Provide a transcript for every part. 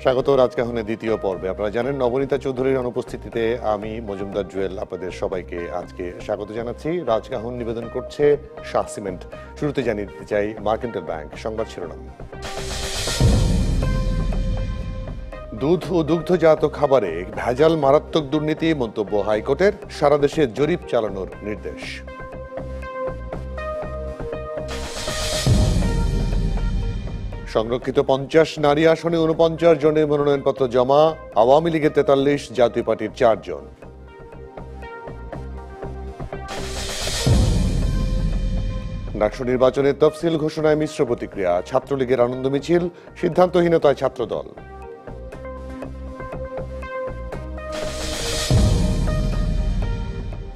স্বাগত রাজকাহনের দ্বিতীয় পর্বে। আপনারা জানেন নবনীতা চৌধুরীর অনুপস্থিতিতে আমি মজুমদার জুয়েল আপনাদের সবাইকে আজকে স্বাগত জানাচ্ছি। রাজকাহন নিবেদন করছে শাহ সিমেন্ট। শুরুতে জানিয়ে দিতে চাই মার্কেন্টাইল ব্যাংক সংবাদ শিরোনাম। দুধ ও দুগ্ধজাত খাবারে ভেজাল মারাত্মক দুর্নীতি, মন্তব্য হাইকোর্টের। সারা দেশে জরিপ চালানোর নির্দেশ। সংরক্ষিত 50 নারী আসনে 49 জনের মনোনয়নপত্র জমা। আওয়ামী লীগের 43, জাতীয় পার্টির 4 জন। ডাকসু নির্বাচনের তফসিল ঘোষণায় মিশ্র প্রতিক্রিয়া। ছাত্রলীগের আনন্দ মিছিল, সিদ্ধান্তহীনতায় ছাত্রদল।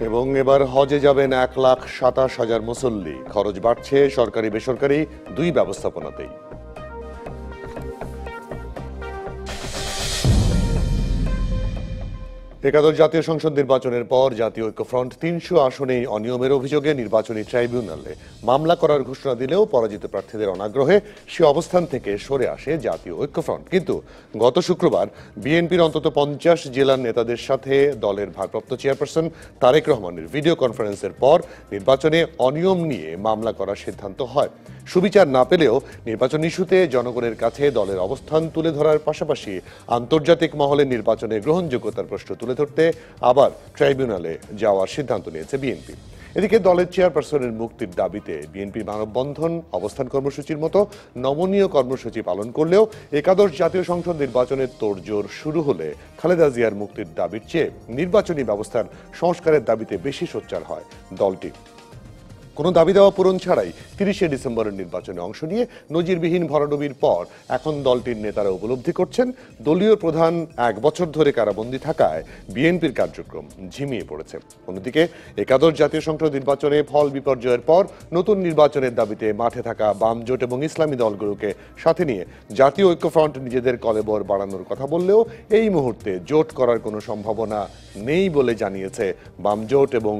এবং এবার হজে যাবেন 1,27,000 মুসল্লি। খরচ বাড়ছে সরকারি বেসরকারি দুই ব্যবস্থাপনাতেই। একাদশ জাতীয় সংসদ নির্বাচনের পর জাতীয় ঐক্যফ্রন্ট 300 আসনেই অনিয়মের অভিযোগে নির্বাচনী ট্রাইব্যুনালে মামলা করার ঘোষণা দিলেও পরাজিত প্রার্থীদের অনাগ্রহে সে অবস্থান থেকে সরে আসে জাতীয় ঐক্যফ্রন্ট। কিন্তু গত শুক্রবার বিএনপির অন্তত 50 জেলার নেতাদের সাথে দলের ভারপ্রাপ্ত চেয়ারপারসন তারেক রহমানের ভিডিও কনফারেন্সের পর নির্বাচনে অনিয়ম নিয়ে মামলা করার সিদ্ধান্ত হয়। সুবিচার না পেলেও নির্বাচন ইস্যুতে জনগণের কাছে দলের অবস্থান তুলে ধরার পাশাপাশি আন্তর্জাতিক মহলে নির্বাচনের গ্রহণযোগ্যতার প্রশ্ন তুলে ধরতে আবার ট্রাইব্যুনালে যাওয়ার সিদ্ধান্ত নিয়েছে বিএনপি। এদিকে দলের চেয়ারপারসনের মুক্তির দাবিতে বিএনপি মানববন্ধন, অবস্থান কর্মসূচির মতো নমনীয় কর্মসূচি পালন করলেও একাদশ জাতীয় সংসদ নির্বাচনের তোড়জোড় শুরু হলে খালেদা জিয়ার মুক্তির দাবির চেয়ে নির্বাচনী ব্যবস্থার সংস্কারের দাবিতে বেশি সোচ্চার হয় দলটি। কোনো দাবি দেওয়া পূরণ ছাড়াই 30শে ডিসেম্বরের নির্বাচনে অংশ নিয়ে নজিরবিহীন ভরাডুবির পর এখন দলটির নেতারা উপলব্ধি করছেন দলীয় প্রধান 1 বছর ধরে কারাবন্দী থাকায় বিএনপির কার্যক্রম ঝিমিয়ে পড়েছে। অন্যদিকে একাদশ জাতীয় সংসদ নির্বাচনে ফল বিপর্যয়ের পর নতুন নির্বাচনের দাবিতে মাঠে থাকা বাম জোট এবং ইসলামী দলগুলোকে সাথে নিয়ে জাতীয় ঐক্যফ্রন্ট নিজেদের কলেবর বাড়ানোর কথা বললেও এই মুহূর্তে জোট করার কোনো সম্ভাবনা নেই বলে জানিয়েছে বাম জোট এবং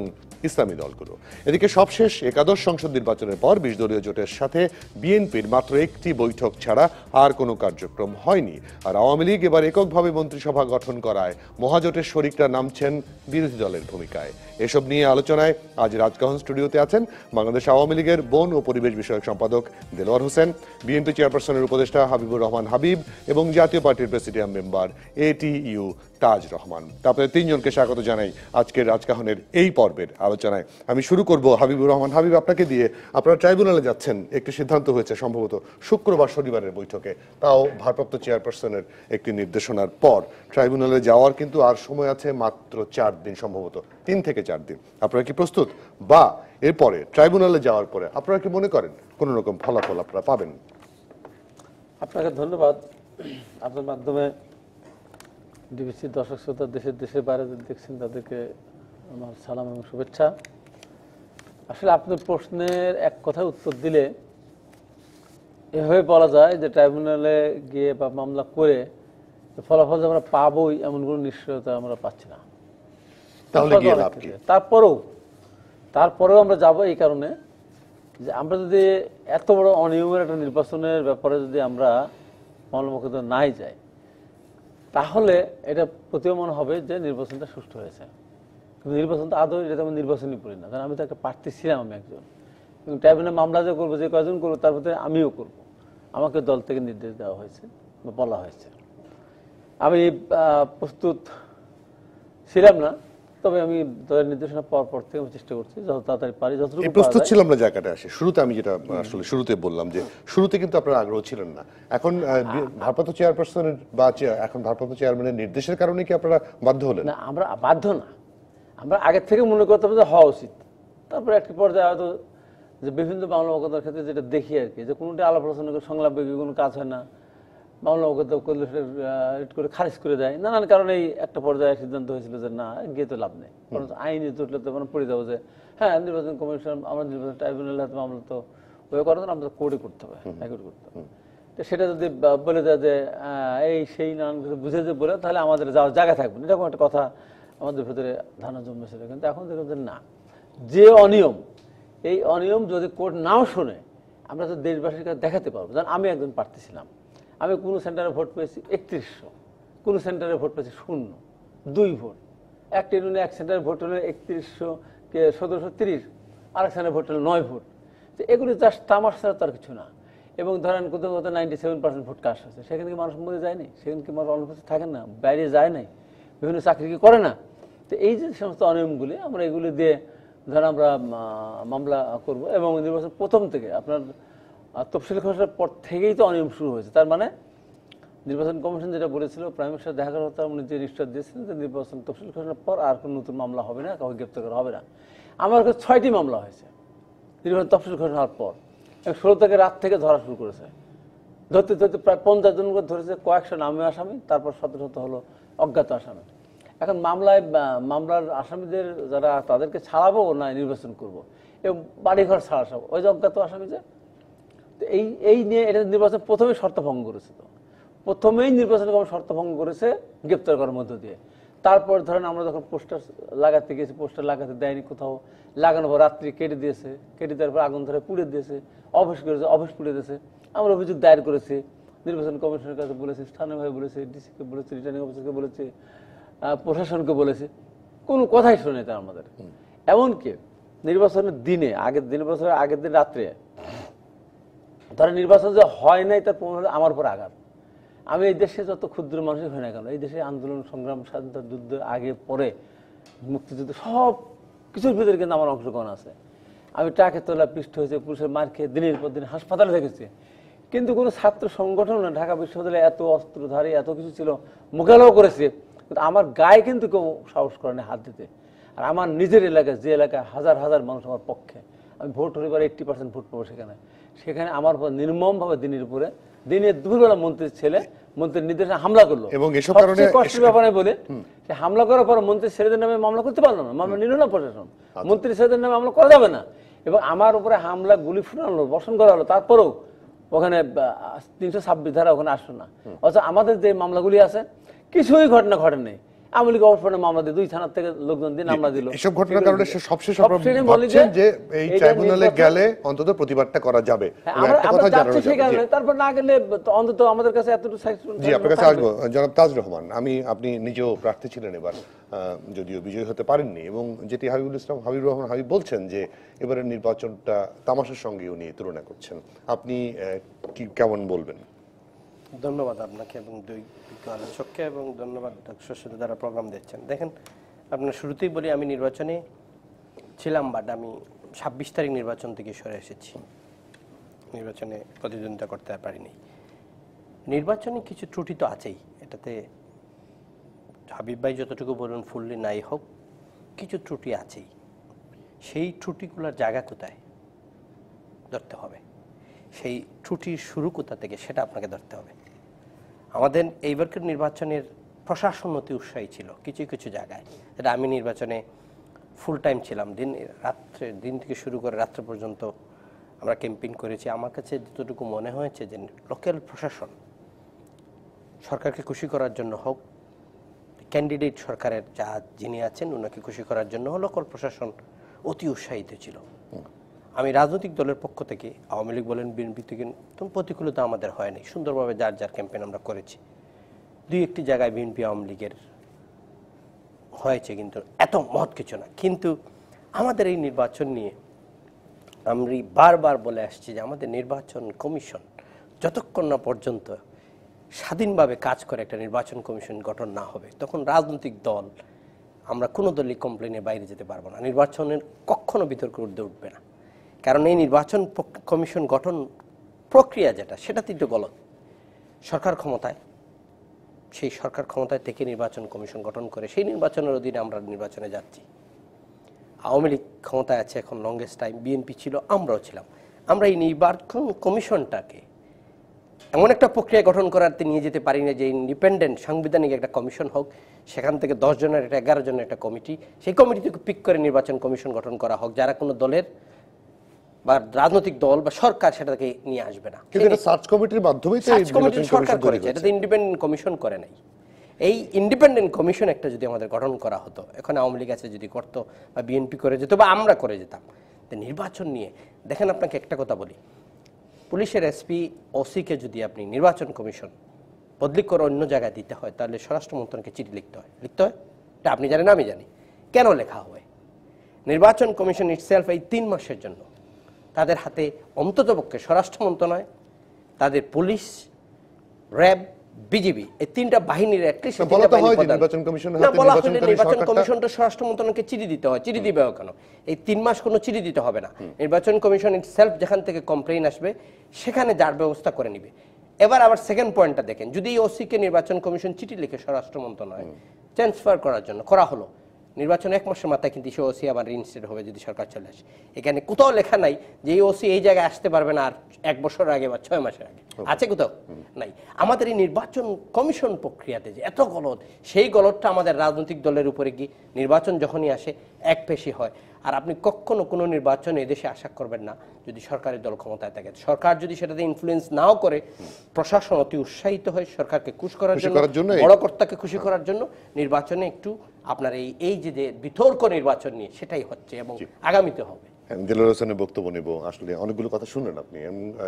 ইসলামী দলগুলো। এদিকে সবশেষ একাদশ সংসদ নির্বাচনের পর 20 দলীয় জোটের সাথে বিএনপির মাত্র একটি বৈঠক ছাড়া আর কোনো কার্যক্রম হয়নি। আর আওয়ামী লীগ এবার এককভাবে মন্ত্রিসভা গঠন করায় মহাজোটের শরিকরা নামছেন বিরোধী দলের ভূমিকায়। এসব নিয়ে আলোচনায় আজ রাজকাহন স্টুডিওতে আছেন বাংলাদেশ আওয়ামী লীগের বন ও পরিবেশ বিষয়ক সম্পাদক দেলোয়ার হোসেন, বিএনপি চেয়ারপারসনের উপদেষ্টা হাবিবুর রহমান হাবিব এবং জাতীয় পার্টির প্রেসিডিয়াম মেম্বার ATU তাজ রহমান। তারপরে তিনজনকে স্বাগত জানাই আজকের রাজকাহনের এই পর্বের আলোচনায়। আমি শুরু করব হাবিবুর রহমান। হাবিব, আপনাকে দিয়ে। আপনারা ট্রাইব্যুনালে যাচ্ছেন, একটি সিদ্ধান্ত হয়েছে সম্ভবত শুক্রবার শনিবারের বৈঠকে, তাও ভারপ্রাপ্ত চেয়ারপারসনের একটি নির্দেশনার পর। ট্রাইব্যুনালে যাওয়ার কিন্তু আর সময় আছে মাত্র 4 দিন, সম্ভবত 3 থেকে 4 দিন। আপনারা কি প্রস্তুত, বা এরপরে ট্রাইব্যুনালে যাওয়ার পরে আপনারা কি মনে করেন কোন রকম ফলাফল আপনারা পাবেন? আপনাকে ধন্যবাদ। আপনার মাধ্যমে ডিবিসি দর্শক শ্রোতা দেশের বাইরে দেখছেন তাদেরকে আমার সালাম এবং শুভেচ্ছা। আসলে আপনার প্রশ্নের এক কথায় উত্তর দিলে এভাবে বলা যায় যে ট্রাইব্যুনালে গিয়ে বা মামলা করে ফলাফল যে আমরা পাবোই এমন কোনো নিশ্চয়তা আমরা পাচ্ছি না। তারপরেও আমরা যাব এই কারণে যে আমরা যদি এত বড় অনিয়মের একটা নির্বাচনের ব্যাপারে যদি আমরা মামলা মোকদ্দমা নাই যাই, তাহলে এটা প্রতীয়মান হবে যে নির্বাচনটা সুষ্ঠু হয়েছে। কিন্তু নির্বাচনটা আদৌ এটা আমি নির্বাচনই করি না, কারণ আমি তো একটা প্রার্থী ছিলাম, আমি একজন, এবং ট্রাইব্যুনালে মামলা যে করবো, যে কয়জন করবো তার মধ্যে আমিও করব। আমাকে দল থেকে নির্দেশ দেওয়া হয়েছে বা বলা হয়েছে। আমি প্রস্তুত ছিলাম না, তবে আমি দলের নির্দেশনা পাওয়ার পর থেকে আমি চেষ্টা করছি যত তাড়াতাড়ি পারি, যতটুকু প্রস্তুত ছিলাম না জায়গাটা আসে। শুরুতে আমি যেটা আসলে শুরুতে বললাম যে শুরুতে কিন্তু আপনারা আগ্রহ ছিলেন না। এখন ভারপ্রাপ্ত চেয়ারপারসনের বা এখন ভারপ্রাপ্ত চেয়ারম্যানের নির্দেশের কারণে কি আপনারা বাধ্য হলেন? না, আমরা বাধ্য না। আমরা আগের থেকে মনে করতাম যে হওয়া উচিত। তারপরে একটি পর্যায়ে হয়তো যে বিভিন্ন মামলা মোকদ্দমার ক্ষেত্রে যেটা দেখি আর কি, যে কোনোটি আলাপ আলোচনা করে সংলাপ কোনো কাজ হয় না, মামলা মোকদ্দমা করলে সেটা রিট করে খারিজ করে দেয়, নানান কারণে একটা পর্যায়ে সিদ্ধান্ত হয়েছিল যে না, গিয়ে তো লাভ নেই, কারণ আইনে জুটলে তো মানে পড়ে যাবো যে হ্যাঁ নির্বাচন কমিশন, আমরা নির্বাচন ট্রাইব্যুনালে হাতে মামলা তো ওই করার জন্য আমাদের কোর্টে করতে হবে, হাইকোর্টে করতে হবে। তো সেটা যদি বলে দেয় যে এই সেই নানান কিছু বুঝে যে বলে, তাহলে আমাদের যাওয়ার জায়গা থাকবে না, এরকম একটা কথা আমাদের ভেতরে ধারণা জন্মেছিল। কিন্তু এখন দেখুন যে না, যে অনিয়ম, এই অনিয়ম যদি কোর্ট নাও শোনে, আমরা তো দেশবাসীর কাছে দেখাতে পারবো। যেন আমি একজন প্রার্থী ছিলাম, আমি কোনো সেন্টারে ভোট পেয়েছি 3100, কোনো সেন্টারে ভোট পেয়েছি 0, 2 ভোট। একটা ইউনিয়নে এক সেন্টারে ভোট হলে 3100 কে 1730, আরেক সেন্টারে ভোট হলে 9 ভোট। তো এগুলি জাস্ট তামাশ ছাড়া তার কিছু না। এবং ধরেন কোথাও কোথাও 97% ভোট কাস্ট আছে, সেখানে কি মানুষ মরে যায়নি? সেখানে কি মানুষ অনুপস্থিত থাকেন না? বাইরে যায় নাই? বিভিন্ন চাকরি কি করে না? তো এই যে সমস্ত অনিয়মগুলি, আমরা এগুলি দিয়ে ধরেন আমরা মামলা করব। এবং নির্বাচন প্রথম থেকে আপনার তফসিল ঘোষণার পর থেকেই তো অনিয়ম শুরু হয়েছে। তার মানে নির্বাচন কমিশন যেটা বলেছিল, প্রাইম মিনিস্টার দেখা করার তার উনি যে রিস্টার দিয়েছিলেন যে নির্বাচন তফসিল ঘোষণার পর আর কোনো নতুন মামলা হবে না, কাউকে গ্রেপ্তার করা হবে না। আমার কাছে 6টি মামলা হয়েছে নির্বাচন তফসিল ঘোষণা হওয়ার পর। 16 থেকে রাত থেকে ধরা শুরু করেছে, ধরতে ধরতে প্রায় 50 জন করে ধরেছে, কয়েকশো নামে আসামি, তারপর শত শত হলো অজ্ঞাত আসামি। এখন মামলার আসামিদের যারা, তাদেরকে ছাড়াবো না নির্বাচন করব, এবং বাড়িঘর ছাড়া সব ওই যে অজ্ঞাত আসামি যে। তো এই নিয়ে এটা নির্বাচন প্রথমেই শর্ত ভঙ্গ করেছে। তো প্রথমেই নির্বাচন কমিশন শর্ত ভঙ্গ করেছে গ্রেপ্তার করার মধ্য দিয়ে। তারপর ধরেন আমরা যখন পোস্টার লাগাতে গেছি, পোস্টার লাগাতে দেয়নি, কোথাও লাগানোর পর রাত্রি কেটে দিয়েছে, কেটে দেওয়ার পর আগুন ধরে পুড়ে দিয়েছে, অফিস করেছে, অফিস পুড়ে দিয়েছে। আমরা অভিযোগ দায়ের করেছি, নির্বাচন কমিশনের কাছে বলেছি, স্থানীয়ভাবে বলেছি, ডিসিকে বলেছি, রিটার্নিং অফিসারকে বলেছি, প্রশাসনকে বলেছি, কোনো কথাই শুনে তা আমাদের। এমনকি নির্বাচনের দিনে, নির্বাচনের আগের দিন রাত্রে ধরেন নির্বাচন যে হয় নাই তার প্রমাণ হলো আমার উপর আঘাত। আমি এই দেশে যত ক্ষুদ্র মানুষই হয় না কেন, এই দেশে আন্দোলন সংগ্রাম, স্বাধীনতা যুদ্ধ, আগে পরে মুক্তিযুদ্ধ, সব কিছুর ভিতরে কিন্তু আমার অংশগ্রহণ আছে। আমি ট্রাকে তোলা পৃষ্ঠ হয়েছে, পুলিশের মার খেয়ে দিনের পর দিন হাসপাতালে থেকেছি, কিন্তু কোনো ছাত্র সংগঠন না, ঢাকা বিশ্ববিদ্যালয়ে এত অস্ত্রধারী এত কিছু ছিল, মোকাবেলাও করেছে, কিন্তু আমার গায়ে কিন্তু কেউ সাহস করেনি হাত দিতে। আর আমার নিজের এলাকায়, যে এলাকায় হাজার হাজার মানুষ আমার পক্ষে, আমি ভোট হলে পরে 80% ভোট পাবো, সেখানে আমার উপর নির্মমভাবে দিনের উপরে, দিনে দুপুরবেলা মন্ত্রীর ছেলে মন্ত্রীর নির্দেশে হামলা করলো। এবং এসব কারণে কষ্টের ব্যাপারে বলে সে হামলা করার পর মন্ত্রীর ছেলেদের নামে মামলা করতে পারলো না, মামলা নিল না প্রশাসন, মন্ত্রীর ছেলেদের নামে মামলা করা যাবে না। এবং আমার উপরে হামলা, গুলি ফুটানো, বর্ষণ করা হলো, তারপরেও ওখানে 326 ধারা ওখানে আসলো না। অথচ আমাদের যে মামলাগুলি আছে কিছুই ঘটনা ঘটেনি। আওয়ামী লীগ অবসরে মামলা দিয়ে 2 থানার থেকে লোকজন দিয়ে মামলা দিল। এসব ঘটনার কারণে সবশেষ আপনারা ভাবছেন যে এই ট্রাইব্যুনালে গেলে অন্তত প্রতিবাদটা করা যাবে। আমরা যাচ্ছি সেখানে, তারপর না গেলে অন্তত আমাদের কাছে এতটুকু। জি, আপনার কাছে আসবো জনাব তাজ রহমান। আপনি নিজেও প্রার্থী ছিলেন এবার, যদিও বিজয়ী হতে পারেননি, এবং যেটি হাবিবুর রহমান হাবিব বলছেন যে এবারের নির্বাচনটা তামাশার সঙ্গে উনি তুলনা করছেন, আপনি কি কেমন বলবেন? ধন্যবাদ আপনাকে এবং দুই বিজ্ঞ আলোচককে, এবং ধন্যবাদ দর্শক শ্রোতা যারা প্রোগ্রাম দেখছেন। দেখেন, আপনার শুরুতেই বলি আমি নির্বাচনে ছিলাম, বাট আমি 26 তারিখ নির্বাচন থেকে সরে এসেছি, নির্বাচনে প্রতিদ্বন্দ্বিতা করতে পারিনি। নির্বাচনে কিছু ত্রুটি তো আছেই, এটাতে হাবিব ভাই যতটুকু বলুন ফুললি নাই হোক, কিছু ত্রুটি আছেই। সেই ত্রুটিগুলোর জায়গা কোথায় ধরতে হবে, সেই ত্রুটির শুরু কোথা থেকে সেটা আপনাকে ধরতে হবে। আমাদের এইবারকার নির্বাচনের প্রশাসন অতি উৎসাহী ছিল কিছু কিছু জায়গায়, যেটা আমি নির্বাচনে ফুল টাইম ছিলাম, দিন থেকে শুরু করে রাত্রে পর্যন্ত আমরা ক্যাম্পেইন করেছি। আমার কাছে যতটুকু মনে হয়েছে যে লোকাল প্রশাসন সরকারকে খুশি করার জন্য হোক, ক্যান্ডিডেট সরকারের যিনি আছেন ওনাকে খুশি করার জন্য লোকাল প্রশাসন অতি উৎসাহিত ছিল। আমি রাজনৈতিক দলের পক্ষ থেকে, আওয়ামী লীগ বলেন, বিএনপি থেকে প্রতিকূলতা আমাদের হয়নি, সুন্দরভাবে যার যার ক্যাম্পেইন আমরা করেছি। 2-1টি জায়গায় বিএনপি আওয়ামী লীগের হয়েছে, কিন্তু এত মহৎ কিছু না। কিন্তু আমাদের এই নির্বাচন নিয়ে আমি বারবার বলে আসছি যে আমাদের নির্বাচন কমিশন যতক্ষণ না পর্যন্ত স্বাধীনভাবে কাজ করে একটা নির্বাচন কমিশন গঠন না হবে, তখন রাজনৈতিক দল, আমরা কোনো দলই কমপ্লেনের বাইরে যেতে পারবো না, নির্বাচনের কখনো বিতর্ক উঠবে না। কারণ এই নির্বাচন কমিশন গঠন প্রক্রিয়া যেটা, সেটা কিন্তু গলত। সরকার ক্ষমতায়, সেই সরকার ক্ষমতায় থেকে নির্বাচন কমিশন গঠন করে সেই নির্বাচনের অধীনে আমরা নির্বাচনে যাচ্ছি। আওয়ামী লীগ ক্ষমতায় আছে এখন লংগেস্ট টাইম, বিএনপি ছিল, আমরাও ছিলাম। আমরা এই নির্বাচন কমিশনটাকে এমন একটা প্রক্রিয়া গঠন করাতে নিয়ে যেতে পারি না যে ইন্ডিপেন্ডেন্ট সাংবিধানিক একটা কমিশন হোক, সেখান থেকে 10 জনের একটা 11 জনের একটা কমিটি, সেই কমিটি থেকে পিক করে নির্বাচন কমিশন গঠন করা হোক, যারা কোনো দলের বা রাজনৈতিক দল বা সরকার সেটাকে নিয়ে আসবে না। কিন্তু এটা সার্চ কমিটির মাধ্যমেই তো সার্চ কমিটি সরকার করেছে, এটা ইন্ডিপেন্ডেন্ট কমিশন করে নাই। এই ইন্ডিপেন্ডেন্ট কমিশন একটা যদি আমাদের গঠন করা হতো, এখন আওয়ামী লীগ আছে যদি করতো, বা বিএনপি করে যেত, বা আমরা করে যেতাম, নির্বাচন নিয়ে দেখেন, আপনাকে একটা কথা বলি, পুলিশের এসপি ওসিকে যদি আপনি নির্বাচন কমিশন বদলি করে অন্য জায়গায় দিতে হয়, তাহলে স্বরাষ্ট্র মন্ত্রণালয়কে চিঠি লিখতে হয়। এটা আপনি জানেন, আমি জানি কেন লেখা হয়। নির্বাচন কমিশন ইটসেলফ এই 3 মাসের জন্য তাদের হাতে অন্ততপক্ষে স্বরাষ্ট্র মন্ত্রণালয়, তাদের পুলিশ, র্যাব, বিজিবি, এই 3টা বাহিনীর নির্বাচন কমিশনটা স্বরাষ্ট্র মন্ত্রণালয়কে চিঠি দিতে হয়। চিঠি দিবে কেন? এই 3 মাস কোনো চিঠি দিতে হবে না। নির্বাচন কমিশন ইটসেলফ যেখান থেকে কমপ্লেইন আসবে সেখানে যার ব্যবস্থা করে নিবে। এবার আবার সেকেন্ড পয়েন্টটা দেখেন, যদি ওসিকে নির্বাচন কমিশন চিঠি লিখে স্বরাষ্ট্র মন্ত্রণালয় ট্রান্সফার করার জন্য করা হলো, নির্বাচন 1 মাসের মাথায় কিন্তু সে ওসি আবার রিইনস্টেট হবে যদি সরকার চলে আসে। এখানে কোথাও লেখা নাই যে এই ওসি এই জায়গায় আসতে পারবে না আর 1 বছর আগে বা 6 মাসের আগে। আছে কোথাও? নাই। আমাদের এই নির্বাচন কমিশন প্রক্রিয়াতে যে এত গলদ, সেই গলদটা আমাদের রাজনৈতিক দলের উপরে কি নির্বাচন যখনই আসে একপেশি হয়। আর আপনি কখনো কোনো নির্বাচন এদেশে আশা করবেন না যদি সরকারের দল ক্ষমতায় থাকে। সরকার যদি সেটাতে ইনফ্লুয়েন্স নাও করে, প্রশাসন অতি উৎসাহিত হয় সরকারকে খুশি করার জন্য, বড় কর্তাকে খুশি করার জন্য নির্বাচনে একটু আপনার এই যে বিতর্ক নির্বাচন নিয়ে সেটাই হচ্ছে এবং আগামীতে হবে। দেলোয়ার হোসেনের বক্তব্য নেব। আসলে অনেকগুলো কথা শুনলেন আপনি,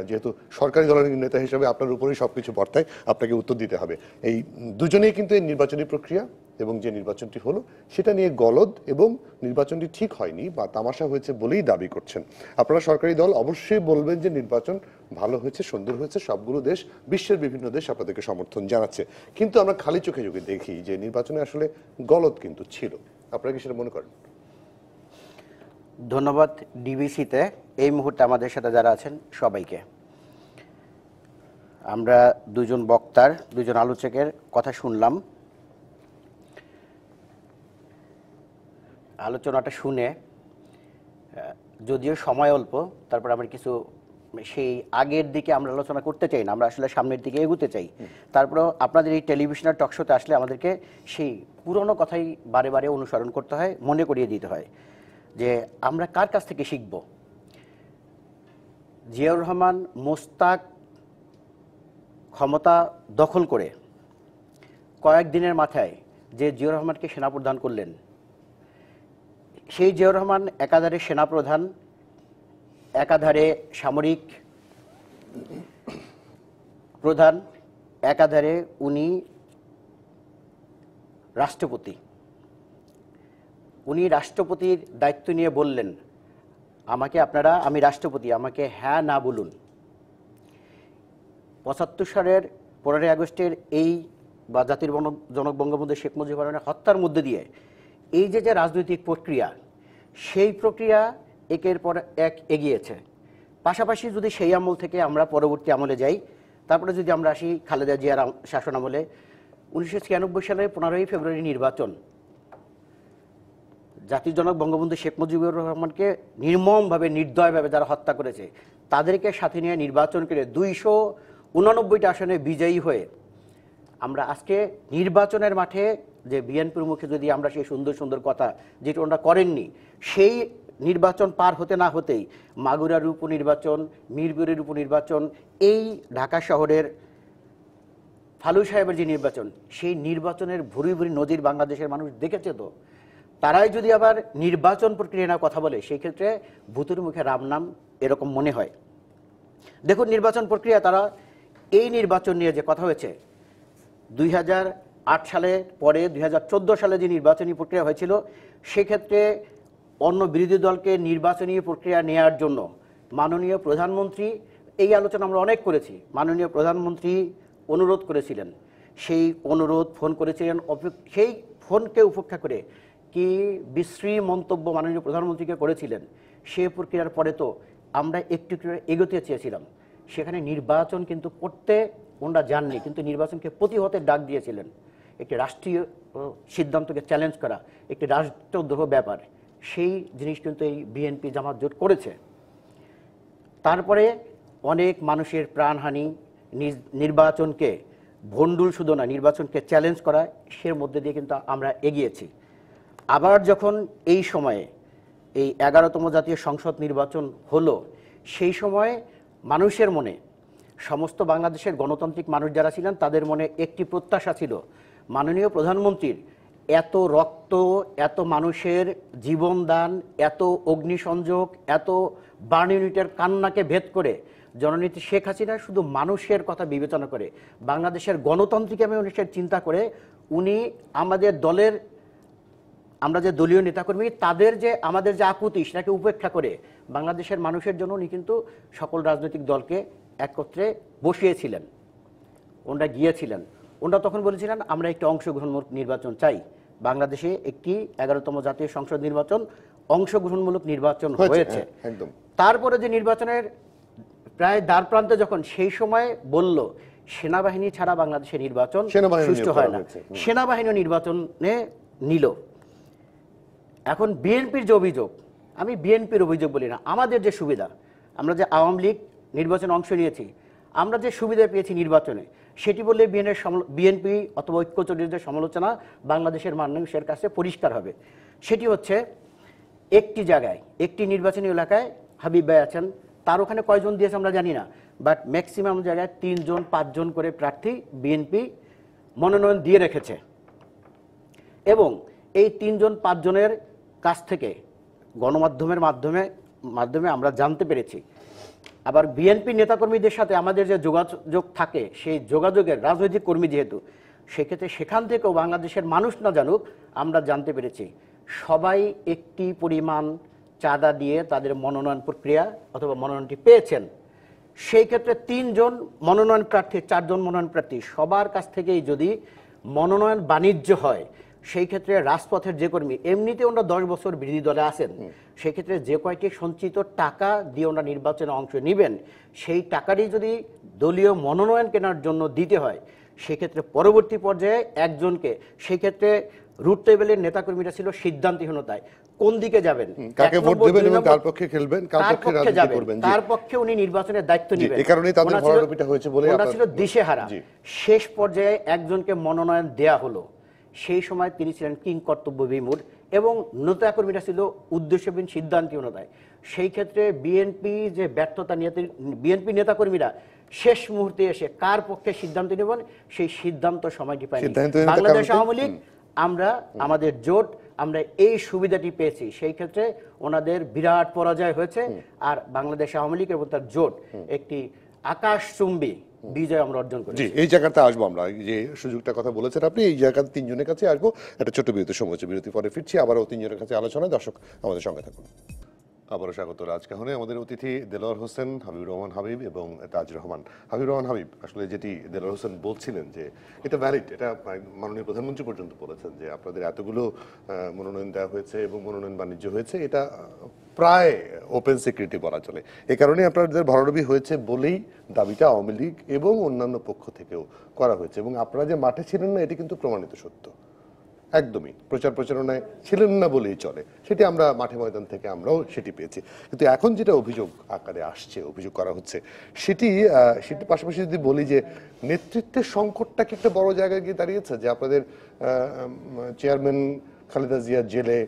যেহেতু সরকারি দলের নেতা হিসেবে আপনার উপরেই সবকিছু বর্তায়, আপনাকে উত্তর দিতে হবে। এই দুজনেই কিন্তু এই নির্বাচনী প্রক্রিয়া এবং যে নির্বাচনটি হলো সেটা নিয়ে গলদ এবং নির্বাচনটি ঠিক হয়নি বা তামাশা হয়েছে বলেই দাবি করছেন। আপনারা সরকারি দল অবশ্যই বলবেন যে নির্বাচন ভালো হয়েছে, সুন্দর হয়েছে, সবগুলো দেশ, বিশ্বের বিভিন্ন দেশ আপনাদেরকে সমর্থন জানাচ্ছে। কিন্তু আমরা খালি চোখে চোখে দেখি যে নির্বাচনে আসলে গলদ কিন্তু ছিল। আপনারা কি সেটা মনে করেন? ধন্যবাদ ডিবিসিতে এই মুহূর্তে আমাদের সাথে যারা আছেন সবাইকে। আমরা দুজন বক্তার, দুজন আলোচকের কথা শুনলাম। আলোচনাটা শুনে যদিও সময় অল্প, তারপর আমরা কিছু সেই আগের দিকে আমরা আলোচনা করতে চাই না, আমরা আসলে সামনের দিকে এগোতে চাই। তারপরেও আপনাদের এই টেলিভিশনের টকশোতে আসলে আমাদেরকে সেই পুরনো কথাই বারে বারে অনুসরণ করতে হয়, মনে করিয়ে দিতে হয় যে আমরা কার কাছ থেকে শিখব। জিয়াউর রহমান মোস্তাক ক্ষমতা দখল করে কয়েকদিনের মাথায় যে জিয়াউর রহমানকে সেনাপ্রধান করলেন, সেই জিয়াউর রহমান একাধারে সেনাপ্রধান, একাধারে সামরিক প্রধান, একাধারে উনি রাষ্ট্রপতি। উনি রাষ্ট্রপতির দায়িত্ব নিয়ে বললেন, আমাকে আপনারা, আমি রাষ্ট্রপতি, আমাকে হ্যাঁ না বলুন। ৭৫ সালের 15ই আগস্টের এই বা জাতির জনক বঙ্গবন্ধু শেখ মুজিবুর রহমানের হত্যার মধ্যে দিয়ে এই যে রাজনৈতিক প্রক্রিয়া, সেই প্রক্রিয়া একের পর এক এগিয়েছে। পাশাপাশি যদি সেই আমল থেকে আমরা পরবর্তী আমলে যাই, তারপরে যদি আমরা আসি খালেদা জিয়ার শাসন আমলে, 1996 সালের 15ই ফেব্রুয়ারি নির্বাচন, জাতির জনক বঙ্গবন্ধু শেখ মুজিবুর রহমানকে নির্মমভাবে, নির্দয়ভাবে যারা হত্যা করেছে, তাদেরকে সাথে নিয়ে নির্বাচন করে 289টা আসনে বিজয়ী হয়ে আমরা আজকে নির্বাচনের মাঠে যে বিএনপির মুখে যদি আমরা সেই সুন্দর সুন্দর কথা যেটা ওনারা করেননি, সেই নির্বাচন পার হতে না হতেই মাগুরার উপনির্বাচন, মিরপুরের উপনির্বাচন, এই ঢাকা শহরের ফালু সাহেবের যে নির্বাচন, সেই নির্বাচনের ভুরি ভুরি নজির বাংলাদেশের মানুষ দেখেছে। তো তারাই যদি আবার নির্বাচন প্রক্রিয়া নিয়ে কথা বলে, সেই ক্ষেত্রে ভূতের মুখে রাম নাম, এরকম মনে হয়। দেখুন নির্বাচন প্রক্রিয়া, তারা এই নির্বাচন নিয়ে যে কথা হয়েছে, 2008 সালে পরে 2014 সালে যে নির্বাচনী প্রক্রিয়া হয়েছিল, সেক্ষেত্রে অন্য বিরোধী দলকে নির্বাচনী প্রক্রিয়া নেয়ার জন্য মাননীয় প্রধানমন্ত্রী, এই আলোচনা আমরা অনেক করেছি, মাননীয় প্রধানমন্ত্রী অনুরোধ করেছিলেন। সেই অনুরোধ ফোন করেছিলেন, সেই ফোনকে উপেক্ষা করে কি বিশ্রী মন্তব্য মাননীয় প্রধানমন্ত্রীকে করেছিলেন। সে প্রক্রিয়ার পরে তো আমরা একটু একটু এগোতে চেয়েছিলাম। সেখানে নির্বাচন কিন্তু করতে ওনারা যাননি, কিন্তু নির্বাচনকে প্রতিহতের ডাক দিয়েছিলেন। একটি রাষ্ট্রীয় সিদ্ধান্তকে চ্যালেঞ্জ করা একটি রাষ্ট্রদ্রোহ ব্যাপার, সেই জিনিস কিন্তু এই বিএনপি জামাত জোট করেছে। তারপরে অনেক মানুষের প্রাণহানি, নির্বাচনকে ভণ্ডুল শুধু না, নির্বাচনকে চ্যালেঞ্জ করা, সের মধ্যে দিয়ে কিন্তু আমরা এগিয়েছি। আবার যখন এই সময়ে এই 11তম জাতীয় সংসদ নির্বাচন হলো, সেই সময়ে মানুষের মনে, সমস্ত বাংলাদেশের গণতান্ত্রিক মানুষ যারা ছিলেন, তাদের মনে একটি প্রত্যাশা ছিল, মাননীয় প্রধানমন্ত্রীর এত রক্ত, এত মানুষের জীবনদান, এত অগ্নিসংযোগ, এত বার্ন ইউনিটের কান্নাকে ভেদ করে জননেত্রী শেখ হাসিনা শুধু মানুষের কথা বিবেচনা করে, বাংলাদেশের গণতান্ত্রিক মানুষের চিন্তা করে উনি আমাদের দলের, আমরা যে দলীয় নেতাকর্মী তাদের যে আমাদের যে আকুতি সেটাকে উপেক্ষা করে বাংলাদেশের মানুষের জন্য উনি কিন্তু সকল রাজনৈতিক দলকে একত্রে বসিয়েছিলেন। ওনারা গিয়েছিলেন, ওনারা তখন বলেছিলেন আমরা একটি অংশগ্রহণমূলক নির্বাচন চাই। বাংলাদেশে একটি 11তম জাতীয় সংসদ নির্বাচন অংশগ্রহণমূলক নির্বাচন হয়েছে। একদম। তারপরে যে নির্বাচনের প্রায় দ্বার প্রান্তে যখন সেই সময় বলল সেনাবাহিনী ছাড়া বাংলাদেশের নির্বাচন সুষ্ঠু হয় না, সেনাবাহিনী নির্বাচনে নিল। এখন বিএনপির যে অভিযোগ, আমি বিএনপির অভিযোগ বলি না, আমাদের যে সুবিধা, আমরা যে আওয়ামী লীগ নির্বাচনে অংশ নিয়েছি, আমরা যে সুবিধা পেয়েছি নির্বাচনে, সেটি বললে বিএনপি অথবা ঐক্যজোটের সমালোচনা বাংলাদেশের মানুষের কাছে পরিষ্কার হবে। সেটি হচ্ছে একটি জায়গায় একটি নির্বাচনী এলাকায় হাবিব ভাই আছেন, তার ওখানে কয়জন দিয়েছে আমরা জানি না, বাট ম্যাক্সিমাম জায়গায় 3 জন 5 জন করে প্রার্থী বিএনপি মনোনয়ন দিয়ে রেখেছে। এবং এই 3 জন 5 জনের কাছ থেকে গণমাধ্যমের মাধ্যমে আমরা জানতে পেরেছি, আবার বিএনপি নেতাকর্মীদের সাথে আমাদের যে যোগাযোগ থাকে, সেই যোগাযোগের রাজনৈতিক কর্মী যেহেতু, সেক্ষেত্রে সেখান থেকেও বাংলাদেশের মানুষ না জানুক আমরা জানতে পেরেছি সবাই একটি পরিমাণ চাঁদা দিয়ে তাদের মনোনয়ন প্রক্রিয়া অথবা মনোনয়নটি পেয়েছেন। সেই ক্ষেত্রে 3 জন মনোনয়ন প্রার্থী, 4 জন মনোনয়ন প্রার্থী সবার কাছ থেকেই যদি মনোনয়ন বাণিজ্য হয়, সেই ক্ষেত্রে রাজপথের যে কর্মী, এমনিতে ওনারা 10 বছর বিরোধী দলে আছেন, সেই ক্ষেত্রে যে কয়টি সঞ্চিত টাকা দিয়ে ওনারা নির্বাচনে অংশ নেবেন, সেই টাকাটি যদি দলীয় মনোনয়ন কেনার জন্য দিতে হয়, সেক্ষেত্রে পরবর্তী পর্যায়ে একজনকে, সেই ক্ষেত্রে রুট টেবিলের নেতাকর্মীরা ছিল সিদ্ধান্তহীনতায়, কোন দিকে যাবেন, কাকে ভোট দেবেন এবং কার পক্ষে খেলবেন, কার পক্ষে রাজনীতি করবেন, তার পক্ষে উনি নির্বাচনের দায়িত্ব নেবেন। এই কারণেই তাদের ভরাডুবিটা হয়েছে বলে ওনারা ছিল দিশেহারা। শেষ পর্যায়ে একজনকে মনোনয়ন দেয়া হলো, সেই সময় তিনি ছিলেন কিং কর্তব্য বিমূঢ় এবং নেতাকর্মীরা ছিল উদ্দেশ্যহীন সিদ্ধান্তহীনতায়। সেই ক্ষেত্রে বিএনপি যে ব্যর্থতা নিয়ে বিএনপি নেতাকর্মীরা শেষ মুহূর্তে এসে কার পক্ষে সিদ্ধান্ত নেবেন সেই সিদ্ধান্ত সময়টি পায়নি। বাংলাদেশ আওয়ামী লীগ আমরা আমাদের জোট আমরা এই সুবিধাটি পেয়েছি, সেই ক্ষেত্রে ওনাদের বিরাট পরাজয় হয়েছে। আর বাংলাদেশ আওয়ামী লীগ এবং তার জোট একটি আকাশচুম্বী বিজয় আমরা অর্জন করেছি। জি, এই জায়গাতে আসবো আমরা, যে সুযোগটা কথা বলেছেন আপনি, এই জায়গাতে 3 জনের কাছে আসবো। একটা ছোট্ট বিরতির সময় হচ্ছে, বিরতি পরে ফিরছি আবারও 3 জনের কাছে আলোচনায়। দর্শক আমাদের সঙ্গে থাকুন। আবারও স্বাগত রাজকাহনে। আমাদের অতিথি দেলোয়ার হোসেন, হাবিবুর রহমান হাবিব এবং তাজ রহমান। হাবিবুর রহমান হাবিব, আসলে যেটি দেলোয়ার হোসেন বলছিলেন যে এটা ভ্যালিড, এটা মাননীয় প্রধানমন্ত্রী পর্যন্ত বলেছেন যে আপনাদের এতগুলো মনোনয়ন দেওয়া হয়েছে এবং মনোনয়ন বাণিজ্য হয়েছে, এটা প্রায় ওপেন সিক্রেটি বলা চলে। এই কারণে আপনাদের ভরাডুবি হয়েছে বলেই দাবিটা আওয়ামী লীগ এবং অন্যান্য পক্ষ থেকেও করা হয়েছে। এবং আপনারা যে মাঠে ছিলেন না, এটি কিন্তু প্রমাণিত সত্য, একদমই প্রচারণায় ছিলেন না বলেই চলে, সেটি আমরা মাঠে ময়দান থেকে আমরাও সেটি পেয়েছি। কিন্তু এখন যেটা অভিযোগ আকারে আসছে, অভিযোগ করা হচ্ছে, সেটি পাশাপাশি যদি বলি যে নেতৃত্বের সংকটটা কি একটা বড় জায়গায় গিয়ে দাঁড়িয়েছে, যে আপনাদের চেয়ারম্যান খালেদা জিয়া জেলে,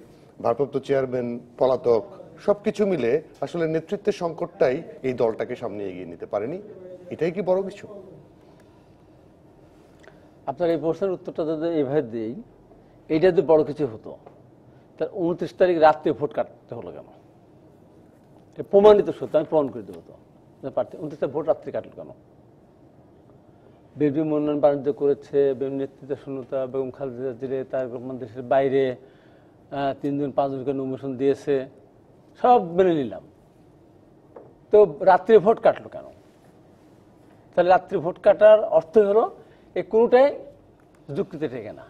ভারপ্রাপ্ত চেয়ারম্যান পলাতক, সবকিছু মিলে আসলে নেতৃত্বের সংকটটাই এই দলটাকে সামনে এগিয়ে নিতে পারেনি, এটাই কি বড় কিছু? আপনার এই প্রশ্নের উত্তরটা যদি এইভাবে দিই, এইটা যদি বড় কিছু হতো তার 29 তারিখ রাত্রে ভোট কাটতে হলো কেন? প্রমাণিত সত্য, আমি প্রমাণ করে দেবো। তো 29 তারিখ ভোট রাত্রে কাটলো কেন? বিএনপি মনোনয়ন বাণিজ্য করেছে, নেতৃত্বের শূন্যতা, বেগম খালেদা জিয়া তার দেশের বাইরে 3 জন 5 জনকে নমিনেশন দিয়েছে, সব মেনে নিলাম। তো রাত্রে ভোট কাটলো কেন? তাহলে রাত্রে ভোট কাটার অর্থ হলো এই কোনোটাই যুক্তিতে ঠেকে না,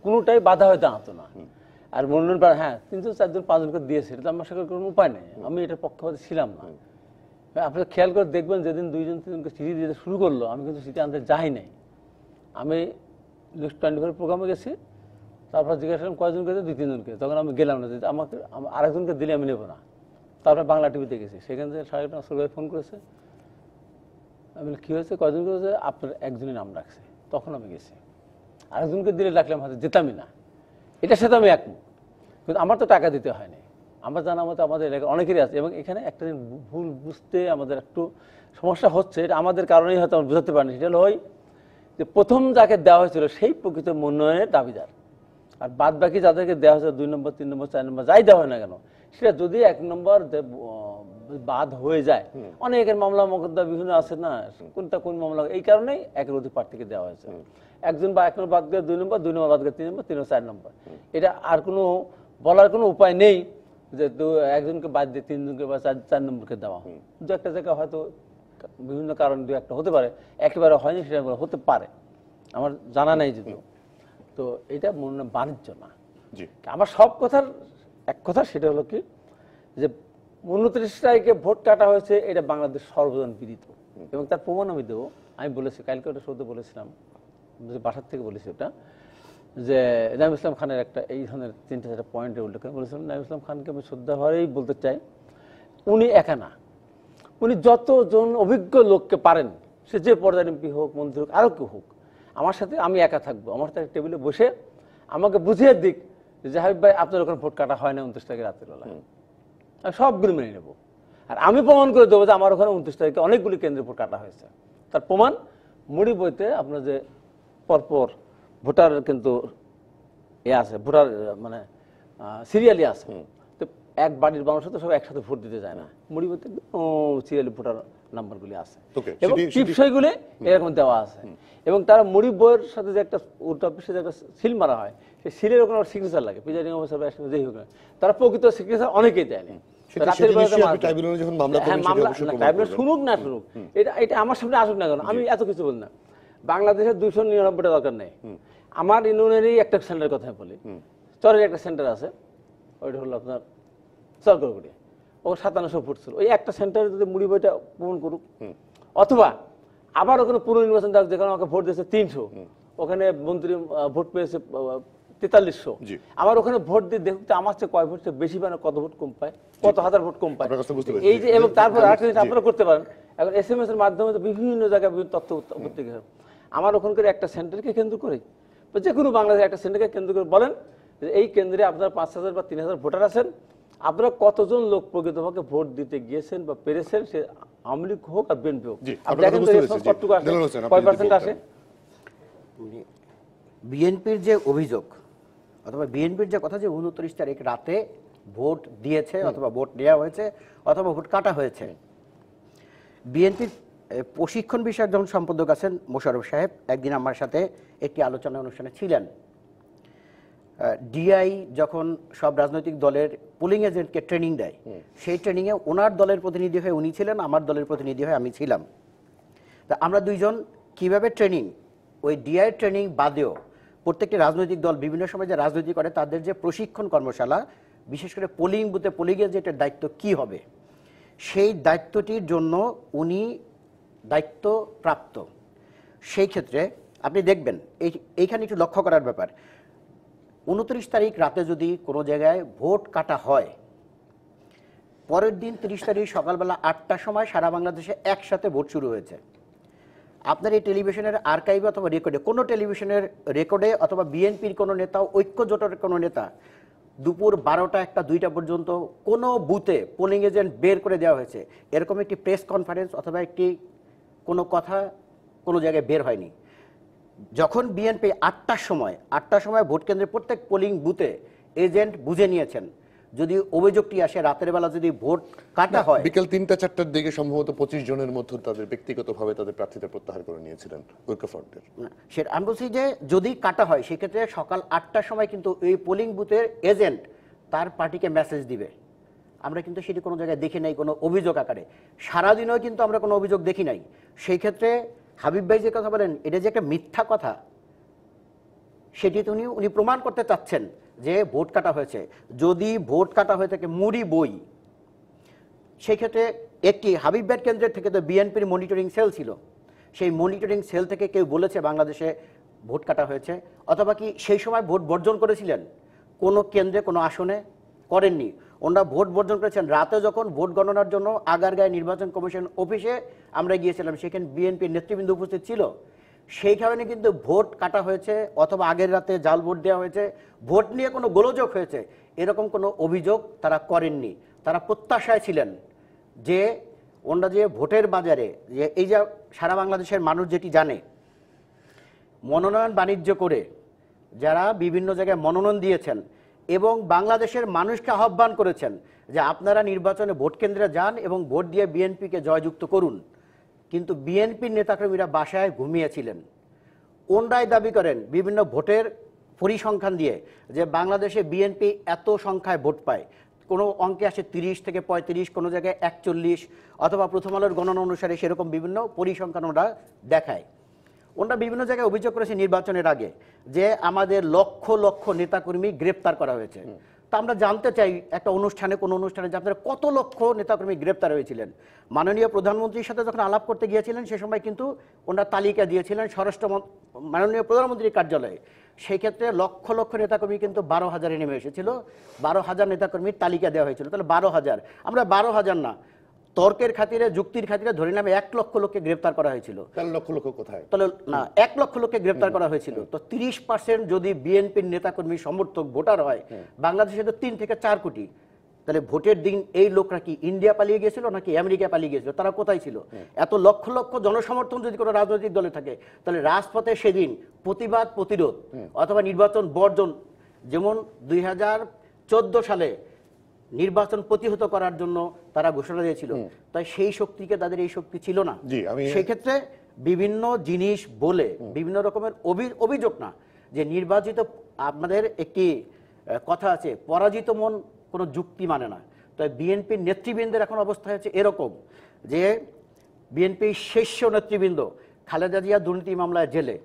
কোনোটাই বাধা হয়ে দাঁড়াতো না। আর মনোনয়ন, হ্যাঁ 3 জন 4 জন 5 জনকে দিয়েছে, এটা তো আমার সাথে কোনো উপায় নেই, আমি এটার পক্ষপাতী ছিলাম না। আপনারা খেয়াল করে দেখবেন, যেদিন 2 জন 3 জনকে চিঠি দিতে শুরু করলো, আমি কিন্তু চিঠি আনতে যাই নাই। আমি নেক্সট 24 প্রোগ্রামে গেছি, তারপর জিজ্ঞাসা করলাম কয়জনকে, 2-3 জনকে, তখন আমি গেলাম না, আমাকে আরেকজনকে দিলে আমি নেবো না। তারপরে বাংলা টিভিতে গেছি, সেখান থেকে সাহেব নাসর ভাই ফোন করেছে, আমি কী হয়েছে, কয়জন করেছে, আপনার একজনই নাম রাখছে, তখন আমি গেছি। আরেকজনকে দিলে ডাকলাম, হয়তো যেতামই না, এটার সাথে আমি একমত। কিন্তু আমার তো টাকা দিতে হয়নি, আমার জানা মতো আমাদের এলাকায় অনেকেরই আছে। এবং এখানে একটা দিন ভুল বুঝতে আমাদের একটু সমস্যা হচ্ছে, এটা আমাদের কারণেই হয়তো আমরা বুঝতে পারিনি। সেটা হলো যে প্রথম যাকে দেওয়া হয়েছিল সেই প্রকৃত মনোনয়নের দাবিদার, আর বাদ বাকি যাদেরকে দেওয়া হয়েছে 2 নম্বর 3 নম্বর 4 নম্বর যাই দেওয়া হয় না কেন, সেটা যদি 1 নম্বর বাদ হয়ে যায়, অনেকের মামলা মোকদ্দমা বিভিন্ন আছে না, কোনটা কোন মামলা, এই কারণেই একের অধিক প্রার্থীকে দেওয়া হয়েছে। একজন বা 1 নম্বর বাদ গেলে 2 নম্বর, 2 নম্বর বাদ গেলে 3 নম্বর, 3 নম্বর 4 নম্বর। এটা আর কোনো বলার কোনো উপায় নেই যে একজনকে বাদ দিয়ে 3 জনকে বা 4 নম্বরকে দেওয়া। দু একটা জায়গায় হয়তো বিভিন্ন কারণ দু একটা হতে পারে, একেবারে হয়নি সেটা হতে পারে, আমার জানা নেই যদিও। তো এটা মনে বাণিজ্য না। আমার সব কথার এক কথা, সেটা হলো কি যে 29 তারিখে ভোট কাটা হয়েছে, এটা বাংলাদেশ সর্বজন বিদিত এবং তার প্রমাণ আমি দেবো। আমি বলেছি কালকে ওটা শোতে বলেছিলাম, বাসার থেকে বলেছি ওটা, যে নাঈম ইসলাম খানের একটা এই ধরনের 3-4টা পয়েন্টের উল্লেখ করে বলেছিলাম। নাঈম ইসলাম খানকে আমি শ্রদ্ধা ভরেই বলতে চাই, উনি একা না, উনি যতজন অভিজ্ঞ লোককে পারেন, সে যে পর্যায়ের এমপি হোক, মন্ত্রী হোক, আরও কেউ হোক, আমার সাথে আমি একা থাকবো, আমার সাথে টেবিলে বসে আমাকে বুঝিয়ে দিক যে হাবিব ভাই আপনার ওখানে ভোট কাটা হয় না 29 তারিখে রাতের বেলা, আমি সবগুলো মেনে নেবো। আর আমি প্রমাণ করে দেবো যে আমার ওখানে 29 তারিখে অনেকগুলি কেন্দ্রে ভোট কাটা হয়েছে। তার প্রমাণ মুড়ি বইতে আপনার যে পরপর ভোটার কিন্তু আছে, ভোটার মানে সিরিয়ালি আছে। তো এক বাড়ির মানুষ তো সব একসাথে ভোট দিতে যায় না, মুড়ি বইতে সিরিয়ালি ভোটার নাম্বারগুলি আছে এবং টিপসইগুলি এরকম দেওয়া আছে। এবং তারা মুড়ি বইয়ের সাথে যে একটা উল্টা অফিসে যে একটা সিল মারা হয়, সেই সিলের ওখানে সিগনেচার লাগে, প্রিজাইডিং অফিসার বা যেই হোক না, তারা প্রকৃত সিগনেচার অনেকেই দেয়নি। শুনুক না শুনুক, এটা আমার সামনে আসুক না কেন, আমি এত কিছু বলি না। বাংলাদেশের 299টা দরকার নেই। আমার ইউনিয়নেরই একটা সেন্টারের কথা বলি, চরের একটা সেন্টার আছে, ওইটা হলো আপনার চরগড়গুড়ি, ও 5700 ভোট ছিল। ওই একটা সেন্টারে যদি মুড়ি বইটা প্রমাণ করুক, অথবা আবার ওখানে পুনর্নির্বাচন দেওয়া, যেখানে আমাকে ভোট দিয়েছে 300, ওখানে মন্ত্রী ভোট পেয়েছে 4300, আমার ওখানে ভোট দিয়ে দেখুক আমার চেয়ে কয় ভোট বেশি পায় না, কত ভোট কম পায়, কত হাজার ভোট কম পায়। এই যে, এবং তারপর আরেকটা জিনিস আপনারা করতে পারেন, এখন SMS এর মাধ্যমে বিভিন্ন জায়গায় বিভিন্ন তথ্য উপত্যকা, আমার ওখানকার একটা সেন্টারকে কেন্দ্র করে, যে কোনো বাংলাদেশের একটা সেন্টারকে কেন্দ্র করে বলেন যে এই কেন্দ্রে আপনার 5000 বা 3000 ভোটার আছেন, আপনারা কতজন লোক প্রকৃতভাবে ভোট দিতে গিয়েছেন বা পেরেছেন, সে আওয়ামী লীগ হোক আর বিএনপি হোক, কয় পার্সেন্ট আসে। বিএনপির যে অভিযোগ অথবা বিএনপির যে কথা যে 29 তারিখ রাতে ভোট দিয়েছে অথবা ভোট নেওয়া হয়েছে অথবা ভোট কাটা হয়েছে, বিএনপির প্রশিক্ষণ বিষয়ক যখন সম্পাদক আছেন মোশাররফ সাহেব একদিন আমার সাথে একটি আলোচনা অনুষ্ঠানে ছিলেন। ডিআই যখন সব রাজনৈতিক দলের পোলিং এজেন্টকে ট্রেনিং দেয়, সেই ট্রেনিংয়ে ওনার দলের প্রতিনিধি হয়ে উনি ছিলেন, আমার দলের প্রতিনিধি হয়ে আমি ছিলাম। তা আমরা দুইজন কিভাবে ট্রেনিং, ওই ডিআই ট্রেনিং বাদেও প্রত্যেকটি রাজনৈতিক দল বিভিন্ন সময় যে রাজনীতি করে তাদের যে প্রশিক্ষণ কর্মশালা, বিশেষ করে পোলিং বুথে পোলিং এজেন্টের দায়িত্ব কি হবে, সেই দায়িত্বটির জন্য উনি দায়িত্বপ্রাপ্ত। সেই ক্ষেত্রে আপনি দেখবেন এইখানে একটু লক্ষ্য করার ব্যাপার, 29 তারিখ রাতে যদি কোনো জায়গায় ভোট কাটা হয়, পরের দিন 30 তারিখ সকালবেলা 8টার সময় সারা বাংলাদেশে একসাথে ভোট শুরু হয়েছে। আপনার এই টেলিভিশনের আর্কাইভে অথবা রেকর্ডে, কোনো টেলিভিশনের রেকর্ডে অথবা বিএনপির কোনো নেতা, ঐক্য জোটের কোনো নেতা দুপুর 12টা, 1টা, 2টা পর্যন্ত কোনো বুথে পোলিং এজেন্ট বের করে দেওয়া হয়েছে এরকম একটি প্রেস কনফারেন্স অথবা একটি কোনো কথা কোনো জায়গায় বের হয়নি। যখন বিএনপি 8টার সময় ভোট কেন্দ্রে প্রত্যেক পোলিং বুথে এজেন্ট বুঝে নিয়েছেন, যদি অভিযোগটি আসে রাতের বেলা যদি ভোট কাটা হয়, বিকেল 3টা-4টার দিকে সম্ভবত 25 জনের মধ্যে তাদের ব্যক্তিগতভাবে তাদের প্রার্থীদের প্রত্যাহার করে নিয়েছিলেন ঐক্যফ্রন্টের। সেটা আমি বলছি যে যদি কাটা হয় সেক্ষেত্রে সকাল 8টার সময় কিন্তু এই পোলিং বুথের এজেন্ট তার পার্টিকে মেসেজ দিবে। আমরা কিন্তু সেটি কোনো জায়গায় দেখি নাই কোনো অভিযোগ আকারে, সারাদিনও কিন্তু আমরা কোনো অভিযোগ দেখি নাই। সেই ক্ষেত্রে হাবিব ভাই যে কথা বলেন এটা যে একটা মিথ্যা কথা, সেটি তো উনি প্রমাণ করতে চাচ্ছেন যে ভোট কাটা হয়েছে। যদি ভোট কাটা হয়ে থাকে মুড়ি বই, সেই ক্ষেত্রে একটি হাবিব ভাইয়ের কেন্দ্রের থেকে তো বিএনপির মনিটরিং সেল ছিল, সেই মনিটরিং সেল থেকে কেউ বলেছে বাংলাদেশে ভোট কাটা হয়েছে? অথবা কি সেই সময় ভোট বর্জন করেছিলেন? কোনো কেন্দ্রে কোনো আসনে করেননি, ওনারা ভোট বর্জন করেছেন। রাতে যখন ভোট গণনার জন্য আগারগাঁও নির্বাচন কমিশন অফিসে আমরা গিয়েছিলাম, সেখানে বিএনপির নেতৃবৃন্দ উপস্থিত ছিল, সেই কারণে কিন্তু ভোট কাটা হয়েছে অথবা আগের রাতে জাল ভোট দেওয়া হয়েছে, ভোট নিয়ে কোনো গোলযোগ হয়েছে এরকম কোনো অভিযোগ তারা করেননি। তারা প্রত্যাশায় ছিলেন যে ওনারা যে ভোটের বাজারে, যে এই যে সারা বাংলাদেশের মানুষ যেটি জানে, মনোনয়ন বাণিজ্য করে যারা বিভিন্ন জায়গায় মনোনয়ন দিয়েছেন এবং বাংলাদেশের মানুষকে আহ্বান করেছেন যে আপনারা নির্বাচনে ভোট কেন্দ্রে যান এবং ভোট দিয়ে বিএনপিকে জয়যুক্ত করুন, কিন্তু বিএনপির নেতাকর্মীরা বাসায় ঘুমিয়েছিলেন। ওনরাই দাবি করেন বিভিন্ন ভোটের পরিসংখ্যান দিয়ে যে বাংলাদেশে বিএনপি এত সংখ্যায় ভোট পায়, কোনো অঙ্কে আসে 30 থেকে 35, কোনো জায়গায় 41, অথবা প্রথম আলোর গণনা অনুসারে সেরকম বিভিন্ন পরিসংখ্যান ওরা দেখায়। ওনারা বিভিন্ন জায়গায় অভিযোগ করেছে নির্বাচনের আগে যে আমাদের লক্ষ লক্ষ নেতাকর্মী গ্রেপ্তার করা হয়েছে। তা আমরা জানতে চাই একটা অনুষ্ঠানে, কোনো অনুষ্ঠানে যে আপনারা কত লক্ষ নেতাকর্মী গ্রেপ্তার হয়েছিলেন। মাননীয় প্রধানমন্ত্রীর সাথে যখন আলাপ করতে গিয়েছিলেন সে সময় কিন্তু ওনারা তালিকা দিয়েছিলেন মাননীয় প্রধানমন্ত্রীর কার্যালয়ে। সেই ক্ষেত্রে লক্ষ লক্ষ নেতাকর্মী কিন্তু 12,000-এ নেমে এসেছিল। 12,000 নেতাকর্মীর তালিকা দেওয়া হয়েছিল। তাহলে 12,000, আমরা 12,000 না, তর্কের খাতিরে যুক্তির খাতিরে ধরে নামে 1 লক্ষ লোককে গ্রেপ্তার করা হয়েছিল। তাহলে লক্ষ লক্ষ কোথায়? তাহলে না, 1 লক্ষ লোককে গ্রেপ্তার করা হয়েছিল। তো 30% যদি বিএনপির নেতাকর্মী সমর্থক ভোটার হয়, বাংলাদেশে তো 3 থেকে 4 কোটি। তাহলে ভোটের দিন এই লোকরা কি ইন্ডিয়া পালিয়ে গিয়েছিল নাকি আমেরিকা পালিয়ে গিয়েছিল? তারা কোথায় ছিল? এত লক্ষ লক্ষ জনসমর্থন যদি কোনো রাজনৈতিক দলে থাকে, তাহলে রাজপথে সেদিন প্রতিবাদ প্রতিরোধ অথবা নির্বাচন বর্জন, যেমন 2014 সালে নির্বাচন প্রতিহত করার জন্য তারা ঘোষণা দিয়েছিল, তাই সেই শক্তিকে তাদের এই শক্তি ছিল না। সেই ক্ষেত্রে বিভিন্ন জিনিস বলে বিভিন্ন রকমের অভিযোগ না, যে নির্বাচিত, আমাদের একটি কথা আছে, পরাজিত মন কোনো যুক্তি মানে না। তাই বিএনপির নেতৃবৃন্দের এখন অবস্থা হচ্ছে এরকম যে বিএনপির শীর্ষ নেতৃবৃন্দ খালেদা জিয়া দুর্নীতি মামলায় জেলে,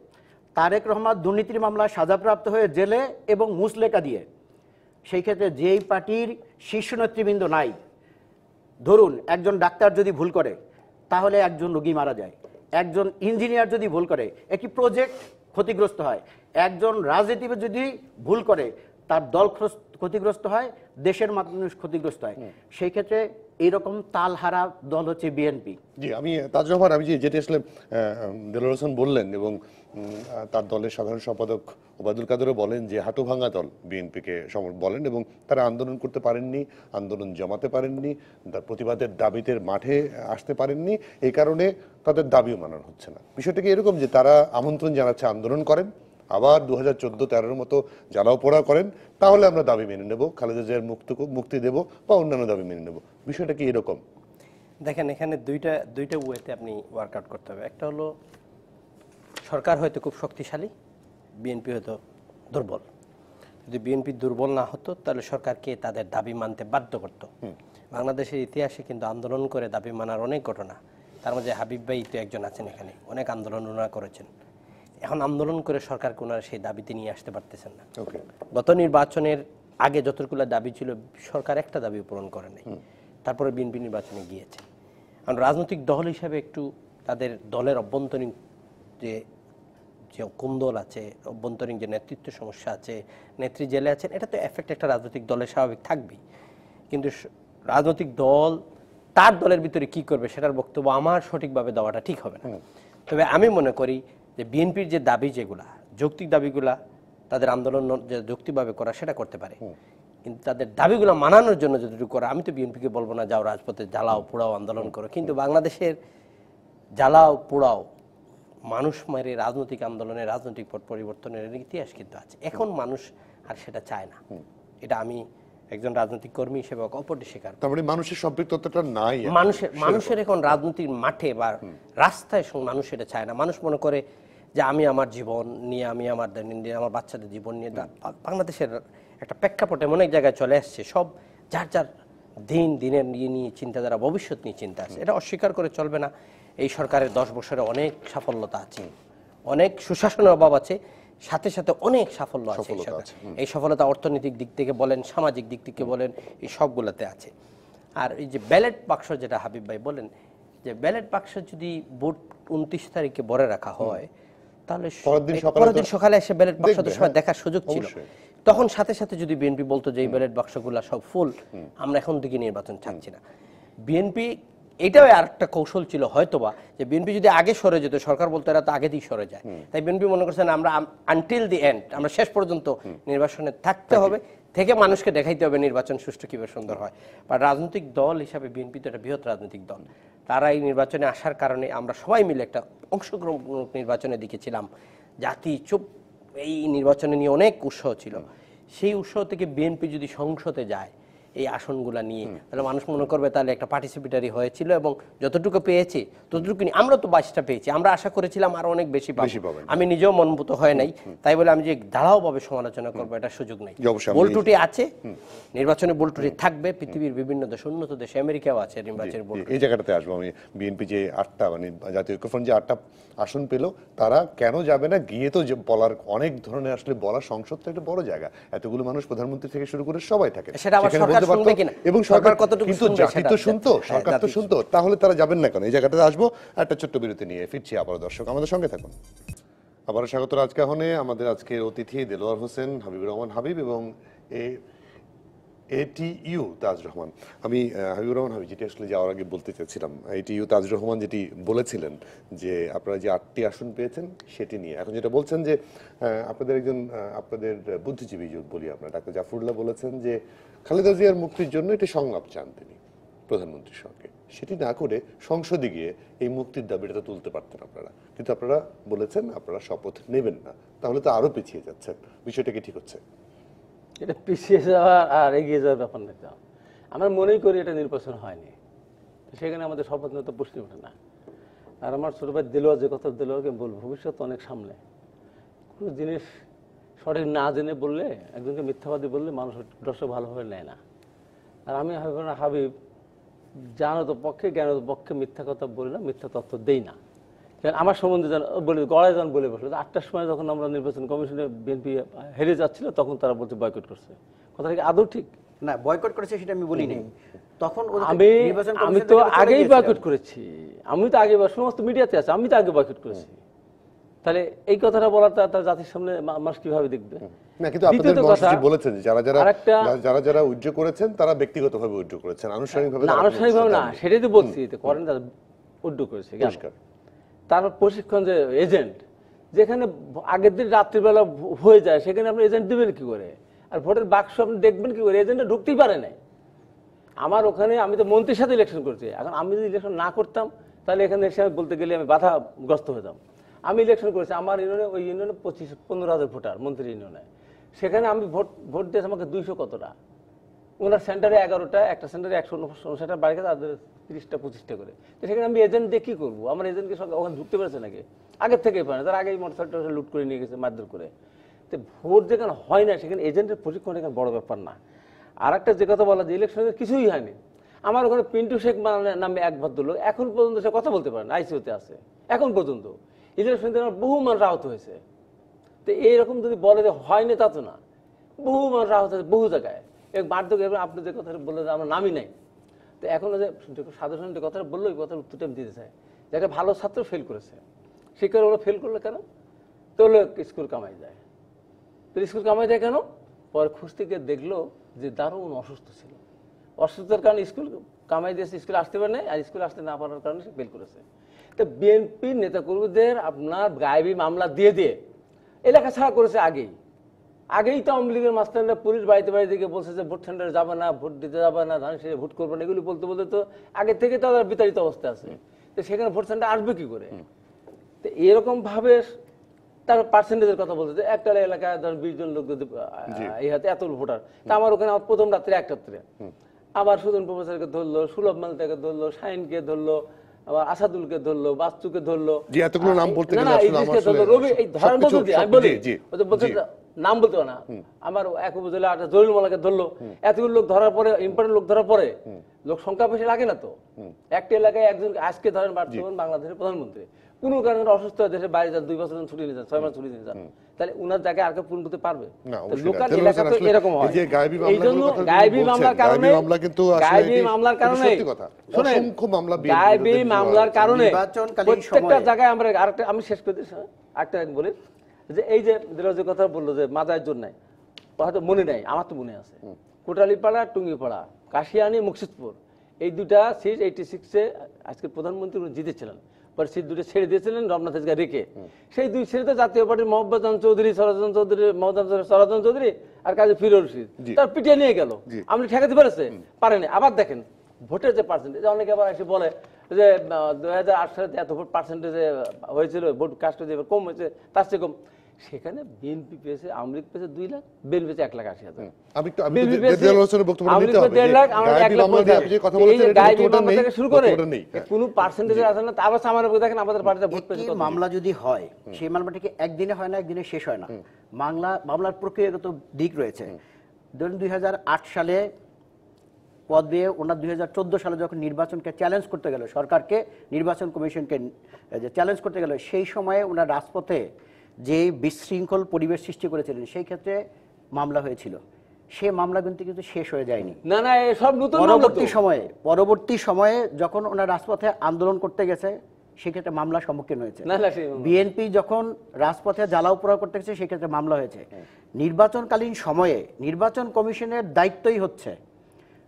তারেক রহমান দুর্নীতির মামলায় সাজাপ্রাপ্ত হয়ে জেলে এবং মুচলেকা দিয়ে। সেই ক্ষেত্রে যেই পার্টির শীর্ষ নেতৃবৃন্দ নাই, ধরুন একজন ডাক্তার যদি ভুল করে তাহলে একজন রোগী মারা যায়, একজন ইঞ্জিনিয়ার যদি ভুল করে একটি প্রজেক্ট ক্ষতিগ্রস্ত হয়, একজন রাজনীতিবিদ যদি ভুল করে তার দল ক্ষতিগ্রস্ত হয়, দেশের মানুষ ক্ষতিগ্রস্ত হয়। সেই ক্ষেত্রে এইরকম তালহারা দল হচ্ছে বিএনপি। জি, আমি তাজুল রহমান, আমি যেটি আসলে দেলোয়ার হোসেন বললেন এবং তার দলের সাধারণ সম্পাদক ওবায়দুল কাদেরও বলেন যে হাঁটু ভাঙা দল বিএনপিকে বলেন, এবং তারা আন্দোলন করতে পারেননি, আন্দোলন জমাতে পারেননি, তার প্রতিবাদের দাবিতে মাঠে আসতে পারেননি, এই কারণে তাদের দাবিও মানানো হচ্ছে না। বিষয়টা কি এরকম যে তারা আমন্ত্রণ জানাচ্ছে আন্দোলন করেন, আবার 2014-13 মতো জ্বালাও পোড়া করেন, তাহলে আমরা দাবি মেনে নেব, খালেদা জিয়ার মুক্তি দেব বা অন্যান্য দাবি মেনে নেব? বিষয়টা কি এরকম? দেখেন, এখানে দুইটা ওয়েতে আপনি ওয়ার্কআউট করতে হবে। একটা হলো সরকার হয়তো খুব শক্তিশালী, বিএনপি হয়তো দুর্বল। যদি বিএনপি দুর্বল না হতো তাহলে সরকারকে তাদের দাবি মানতে বাধ্য করতো। বাংলাদেশের ইতিহাসে কিন্তু আন্দোলন করে দাবি মানার অনেক ঘটনা, তার মধ্যে হাবিব ভাই তো একজন আছেন, এখানে অনেক আন্দোলন ওনারা করেছেন। এখন আন্দোলন করে সরকারকে ওনারা সেই দাবিতে নিয়ে আসতে পারতেছেন না। গত নির্বাচনের আগে যতগুলো দাবি ছিল সরকার একটা দাবি পূরণ করে নাই, তারপরে বিএনপি নির্বাচনে গিয়েছে। কারণ রাজনৈতিক দল হিসাবে একটু তাদের দলের অভ্যন্তরীণ যে কুন্দল আছে, অভ্যন্তরীণ যে নেতৃত্ব সমস্যা আছে, নেত্রী জেলে আছেন, এটা তো এফেক্ট একটা রাজনৈতিক দলের স্বাভাবিক থাকবেই। কিন্তু রাজনৈতিক দল তার দলের ভিতরে কি করবে সেটার বক্তব্য আমার সঠিকভাবে দেওয়াটা ঠিক হবে না। তবে আমি মনে করি যে বিএনপির যে দাবি, যেগুলা যৌক্তিক দাবিগুলা, তাদের আন্দোলন যে যৌক্তিকভাবে করা সেটা করতে পারে, কিন্তু তাদের দাবিগুলো মানানোর জন্য যতটুকু করা, আমি তো বিএনপিকে বলবো না যাও রাজপথে জ্বালাও পোড়াও আন্দোলন করো, কিন্তু বাংলাদেশের জ্বালাও পোড়াও মানুষ মেরে রাজনৈতিক আন্দোলনের, রাজনৈতিক পট পরিবর্তনের ইতিহাস কিন্তু আছে। এখন মানুষ আর সেটা চায় না, এটা আমি একজন রাজনৈতিক কর্মী হিসেবে অপরটি স্বীকার। তারপরে মানুষের সম্পৃক্ততাটা নাই, মানুষের এখন রাজনৈতিক মাঠে বা রাস্তায় মানুষ এটা চায় না। মানুষ মনে করে যে আমি আমার জীবন নিয়ে, আমি আমার দৈনন্দিন আমার বাচ্চাদের জীবন নিয়ে, বাংলাদেশের একটা প্রেক্ষাপট এমন এক জায়গায় চলে আসছে, সব যার যার দিনের নিয়ে চিন্তাধারা, ভবিষ্যৎ নিয়ে চিন্তা আছে, এটা অস্বীকার করে চলবে না। এই সরকারের 10 বছরে অনেক সাফল্যতা আছে, অনেক সুশাসনের অভাব আছে, সাথে সাথে অনেক সাফল্য আছে। এই সফলতা অর্থনৈতিক দিক থেকে বলেন, সামাজিক দিক থেকে বলেন, এই সবগুলোতে আছে। আর এই যে ব্যালট বাক্স, যেটা হাবিব ভাই বলেন, যে ব্যালট বাক্স যদি ভোট 29 তারিখে ভরে রাখা হয়, তাহলে পরের দিন সকালে এসে ব্যালট বাক্স তো সবাই দেখার সুযোগ ছিল। তখন সাথে সাথে যদি বিএনপি বলতো যে এই ব্যালট বাক্সগুলো সব ফুল, আমরা এখন দিকে নির্বাচন চাচ্ছি না। বিএনপি এটাও আর একটা কৌশল ছিল হয়তোবা, যে বিএনপি যদি আগে সরে যেত, সরকার বলতো এরা তো আগে দিয়ে সরে যায়, তাই বিএনপি মনে করছেন আমরা আনটিল দি এন্ড, আমরা শেষ পর্যন্ত নির্বাচনে থাকতে হবে, থেকে মানুষকে দেখাইতে হবে নির্বাচন সুষ্ঠু কিভাবে সুন্দর হয়। বা রাজনৈতিক দল হিসাবে বিএনপি তো একটা বৃহৎ রাজনৈতিক দল, তারা এই নির্বাচনে আসার কারণে আমরা সবাই মিলে একটা অংশগ্রহণমূলক নির্বাচনের দিকে ছিলাম। জাতি চুপ, এই নির্বাচনে নিয়ে অনেক উৎসাহ ছিল। সেই উৎসাহ থেকে বিএনপি যদি সংসদে যায়, এই আসনগুলা নিয়ে, তাহলে মানুষ মনে করবে তাহলে একটা পার্টিসিপেটারি হয়েছিল এবং যতটুকু পেয়েছি ততটুকু নিয়ে। আমরা তো 22টা পেয়েছি, আমরা আশা করেছিলাম আরো অনেক বেশি পাবো। আমি নিজেও মনভূত হয় নাই, তাই বলে আমি যে ধারাওভাবে সমালোচনা করবো এটা সুযোগ নাই। বোলটুটি আছে, নির্বাচনে বোলটুটি থাকবে, পৃথিবীর বিভিন্ন দেশ, উন্নত দেশ আমেরিকাও আছে নির্বাচনের বোলটুটি। এই জায়গাটাতে আসবো আমি। বিএনপি যে 8টা মানে জাতীয় ঐক্যফ্রন্ট যে 8টা আসন পেল, তারা কেন যাবে না? গিয়ে তো যে বলার অনেক ধরনের আসলে বলা, সংসদ তো একটা বড় জায়গা, এতগুলো মানুষ প্রধানমন্ত্রী থেকে শুরু করে সবাই থাকে, সেটা আবার সেখানে সরকার বলতে পারতো। শুনবে কিনা, এবং সরকার কতটুকু কিন্তু শুনবে জাতি তো সেটা শুনতো, হ্যাঁ, সরকার তো জাতি শুনতো, তাহলে তারা যাবেন না কেন? এই জায়গাটাতে আসবো, একটা ছোট্ট বিরতি নিয়ে ফিরছি আবার। দর্শক আমাদের সঙ্গে থাকুন। আবারও স্বাগত রাজকাহনে। আমাদের আজকের অতিথি দেলোয়ার হোসেন, হাবিবুর রহমান হাবিব এবং এটিইউ তাজ রহমান। আমি হাবিবুর রহমান হাবিব যেটি আসলে যাওয়ার আগে বলতে চাচ্ছিলাম, এটিইউ তাজ রহমান যেটি বলেছিলেন যে আপনারা যে 8টি আসন পেয়েছেন সেটি নিয়ে এখন যেটা বলছেন যে আপনাদের একজন আপনাদের বুদ্ধিজীবী বলি আমরা, ডাক্তার জাফরুল্লাহ বলেছেন যে খালেদা জিয়ার মুক্তির জন্য একটি সংলাপ চান তিনি প্রধানমন্ত্রীর সঙ্গে, সেটি না করে সংসদে গিয়ে এই মুক্তির দাবিটা তো তুলতে পারতেন আপনারা, কিন্তু আপনারা বলেছেন আপনারা শপথ নেবেন না, তাহলে তো আরো পিছিয়ে যাচ্ছেন। বিষয়টা কি ঠিক হচ্ছে? এটা পিছিয়ে যাওয়া আর এগিয়ে যাওয়ার ব্যাপার না। আমরা মনেই করি এটা নির্বাচন হয়নি, সেখানে আমাদের শপথ নিয়ে তো প্রশ্ন ওঠে না। আর আমার ছোট ভাই দেলোয়ার যে কথা, দেলোয়ারকে বলবো, ভবিষ্যৎ অনেক সামনে। কোনো জিনিস সঠিক না জেনে বললে, একজনকে মিথ্যাবাদী বললে মানুষ দর্শক ভালোভাবে নেয় না। আর আমি হাবিব জানো তো পক্ষে, জ্ঞান পক্ষে মিথ্যা কথা বলি না, মিথ্যা তথ্য দেই না। আমার সম্বন্ধে বলে গড়ায় যখন বলে বসলো 8টার সময় যখন আমরা নির্বাচন কমিশনে বিএনপি হেরে যাচ্ছিল, তখন তারা বলছে বয়কট করছে। কথাটা কি আদৌ ঠিক? না, বয়কট করেছে সেটা আমি বলি নাই। তখন আমি তো আগেই বয়কট করেছি, আমি তো আগে সমস্ত মিডিয়াতে আছে, আমি তো আগে বয়কট করেছি। তাহলে এই কথাটা বলাটা তার জাতির সামনে মানুষ কিভাবে দেখবে? না, কিন্তু আপনাদের মহাসচিব বলেছেন যে যারা উইথড্র করেছেন তারা ব্যক্তিগতভাবে উইথড্র করেছেন, আনুষ্ঠানিকভাবে না। আনুষ্ঠানিকভাবে না, সেটাই তো বলছি, করেন তারা উইথড্র করেছে। তারপর প্রশিক্ষণ যে এজেন্ট, যেখানে আগের দিন রাত্রিবেলা হয়ে যায়, সেখানে আপনি এজেন্ট দেবেন কি করে? আর ভোটের বাক্স আপনি দেখবেন কি করে? এজেন্টটা ঢুকতেই পারে নাই। আমার ওখানে, আমি তো মন্ত্রীর সাথে ইলেকশন করছি, এখন আমি যদি ইলেকশন না করতাম তাহলে এখানে এসে বলতে গেলে আমি বাধাগ্রস্ত হতাম। আমি ইলেকশন করেছি, আমার ইউনিয়নে, ওই ইউনিয়নে 15,000 ভোটার, মন্ত্রী ইউনিয়নে। সেখানে আমি ভোট দিয়েছি আমাকে 200 কতটা, ওনার সেন্টারে 11টা, একটা সেন্টারে 159টা বাড়িতে, তাদের 30টা 25টা করে। তো সেখানে আমি এজেন্ট দিয়ে কি করবো? আমার এজেন্টকে সঙ্গে ওখানে ঢুকতে পেরেছে নাকি? আগের থেকেই পারে, তার আগেই মোটরসাইকেল লুট করে নিয়ে গেছে মারধর করে। তো ভোট যেখানে হয় না, সেখানে এজেন্টের প্রশিক্ষণ এখানে বড় ব্যাপার না। আর একটা যে কথা বলা, যে ইলেকশনের কিছুই হয়নি, আমার ওখানে পিন্টু শেখ নামে এক ভদ্রলোক এখন পর্যন্ত সে কথা বলতে পারে না, আইসিইউতে আছে এখন পর্যন্ত। ইলেকশন বহু মানুষ আহত হয়েছে। তো এইরকম যদি বলে যে হয়নি, তা তো না, বহু মানুষ আহত হয়েছে বহু জায়গায়। মারধর, আপনি যে কথা বললে যে আমরা নামই নাই। তো এখন যে সাধারণ যে কথাটা বললো, ওই কথার উত্তরটা আমি দিতে চাই যে একটা ভালো ছাত্র ফেল করেছে, শিক্ষার ওরা ফেল করলো কেন? তো হলো স্কুল কামাই যায়। তো স্কুল কামাই যায় কেন? পরে খুঁজতে গিয়ে দেখলো যে দারুণ অসুস্থ ছিল, অসুস্থতার কারণে স্কুল কামাই দিয়েছে, স্কুলে আসতে পারে নাই, আর স্কুলে আসতে না পারার কারণে সে ফেল করেছে। তো বিএনপির নেতাকর্মীদের আপনার গায়েবী মামলা দিয়ে দিয়ে এলাকা ছাড়া করেছে আগেই তো আওয়ামী লীগের মাস্টাররা পুলিশ বাড়িতে বাড়িতে গিয়ে বলছে যে ভোট সেন্টারে যাবে না, ভোট দিতে যাবে না, ধান সেরে ভোট করবে না, এগুলি বলতে বলতে তো আগে থেকে তাদের বিতাড়িত অবস্থা আছে। তো সেখানে ভোট সেন্টার আসবে কি করে? তো এরকম ভাবে তার পার্সেন্টেজের কথা বলছে যে একটা এলাকায় ধর 20 জন লোক যদি এই হাতে এত ভোটার, তা আমার ওখানে প্রথম রাত্রে এক রাত্রে আবার সুজন প্রফেসরকে ধরলো, সুলভ মালটাকে ধরলো, শাহিনকে ধরলো, আবার আসাদুলকে ধরলো, বাস্তুকে ধরলো, রবি, এই ধরার মধ্যে দিয়ে আমি বলি বলছে নাম বলতে না, আমার এক উপজেলা জলিল মোল্লাকে ধরলো। এতগুলো লোক ধরার পরে, ইম্পর্টেন্ট লোক ধরার পরে লোক সংখ্যা বেশি লাগে না তো? একটা এলাকায় একজন আজকে ধরেন বর্তমান বাংলাদেশের প্রধানমন্ত্রী কোন কারণে অসুস্থ হয়ে দেশের বাইরে যান, 2 বছর ছুটি নিয়ে যান, 6 মাস ছুটি নিয়ে যান, তাহলে উনার জায়গায় আর কেউ পূরণ করতে পারবে? লোকাল এলাকা তো এরকম হয়। এই জন্য গায়েবী মামলার কারণে, গায়েবী মামলার কারণে, শুনেন, গায়েবী মামলার কারণে প্রত্যেকটা জায়গায় আমরা আরেকটা, আমি শেষ করে দিচ্ছি একটা বলি যে এই যে যে কথা বললো যে মাজার জন্য নাই, হয়তো মনে নাই, আমার তো মনে আছে। কোটালীপাড়া, টুঙ্গিপাড়া, কাশিয়ানি, মুকসিদপুর, এই দুটা সিট 86-এ আজকে প্রধানমন্ত্রী জিতেছিলেন, পরে সিট দুটো ছেড়ে দিয়েছিলেন রমনা তেজগা রেখে। সেই দুই ছেড়ে জাতীয় পার্টির মোহাম্মদ চৌধুরী, সরাজন চৌধুরী আর কাজী ফিরোজ রশিদ তার পিটিয়ে নিয়ে গেল। আপনি ঠেকাতে পেরেছে? পারেনি। আবার দেখেন ভোটের যে পার্সেন্টেজ, অনেকে আবার এসে বলে যে 2008 সালে এত ভোট পার্সেন্টেজে হয়েছিল, ভোট কাস্ট যে কম হয়েছে, তার চেয়ে কম। সেখানে বিএনপি পেয়েছে, আওয়ামী লীগ পেয়েছে 2 লাখ, বিএনপি পেয়েছে 1,80,000। আমি বিএনপি পেয়েছে দেলোয়ার হোসেনের বক্তব্যটা নিতে হবে। 1,50,000 লাখ, আমরা গায়েবী 1,50,000 মামলা নিয়ে আপনি যে কথা বলেছেন, এর গায়েবী বক্তব্যটা মামলা নেই, থেকে শুরু করে বক্তব্যটা নেই। কোনো পার্সেন্টেজের আছে না। আবার সামান্য দেখেন আমাদের পার্টিতে ভোট পেয়েছে একটি কত? মামলা যদি হয়, সেই মামলাটা কি একদিনে হয় না, একদিনে শেষ হয় না। মামলার প্রক্রিয়াগত দিক রয়েছে। ধরুন 2008 সালে পদ দিয়ে ওনার 2014 সালে যখন নির্বাচনকে চ্যালেঞ্জ করতে গেল, সরকারকে, নির্বাচন কমিশনকে যে চ্যালেঞ্জ করতে গেল, সেই সময়ে ওনার রাজপথে যে বিশৃঙ্খল পরিবেশ সৃষ্টি করেছিলেন, সেই ক্ষেত্রে মামলা হয়েছিল। সেই মামলা কিন্তু শেষ হয়ে যায়নি। না না, সব নতুন মামলা তো। পরবর্তী সময়ে যখন ওনার রাজপথে আন্দোলন করতে গেছে, সেক্ষেত্রে মামলার সম্মুখীন হয়েছে। না না, সেই মামলা। বিএনপি যখন রাজপথে জ্বালাও পোড়াও করতে গেছে, সেক্ষেত্রে মামলা হয়েছে। নির্বাচনকালীন সময়ে নির্বাচন কমিশনের দায়িত্বই হচ্ছে,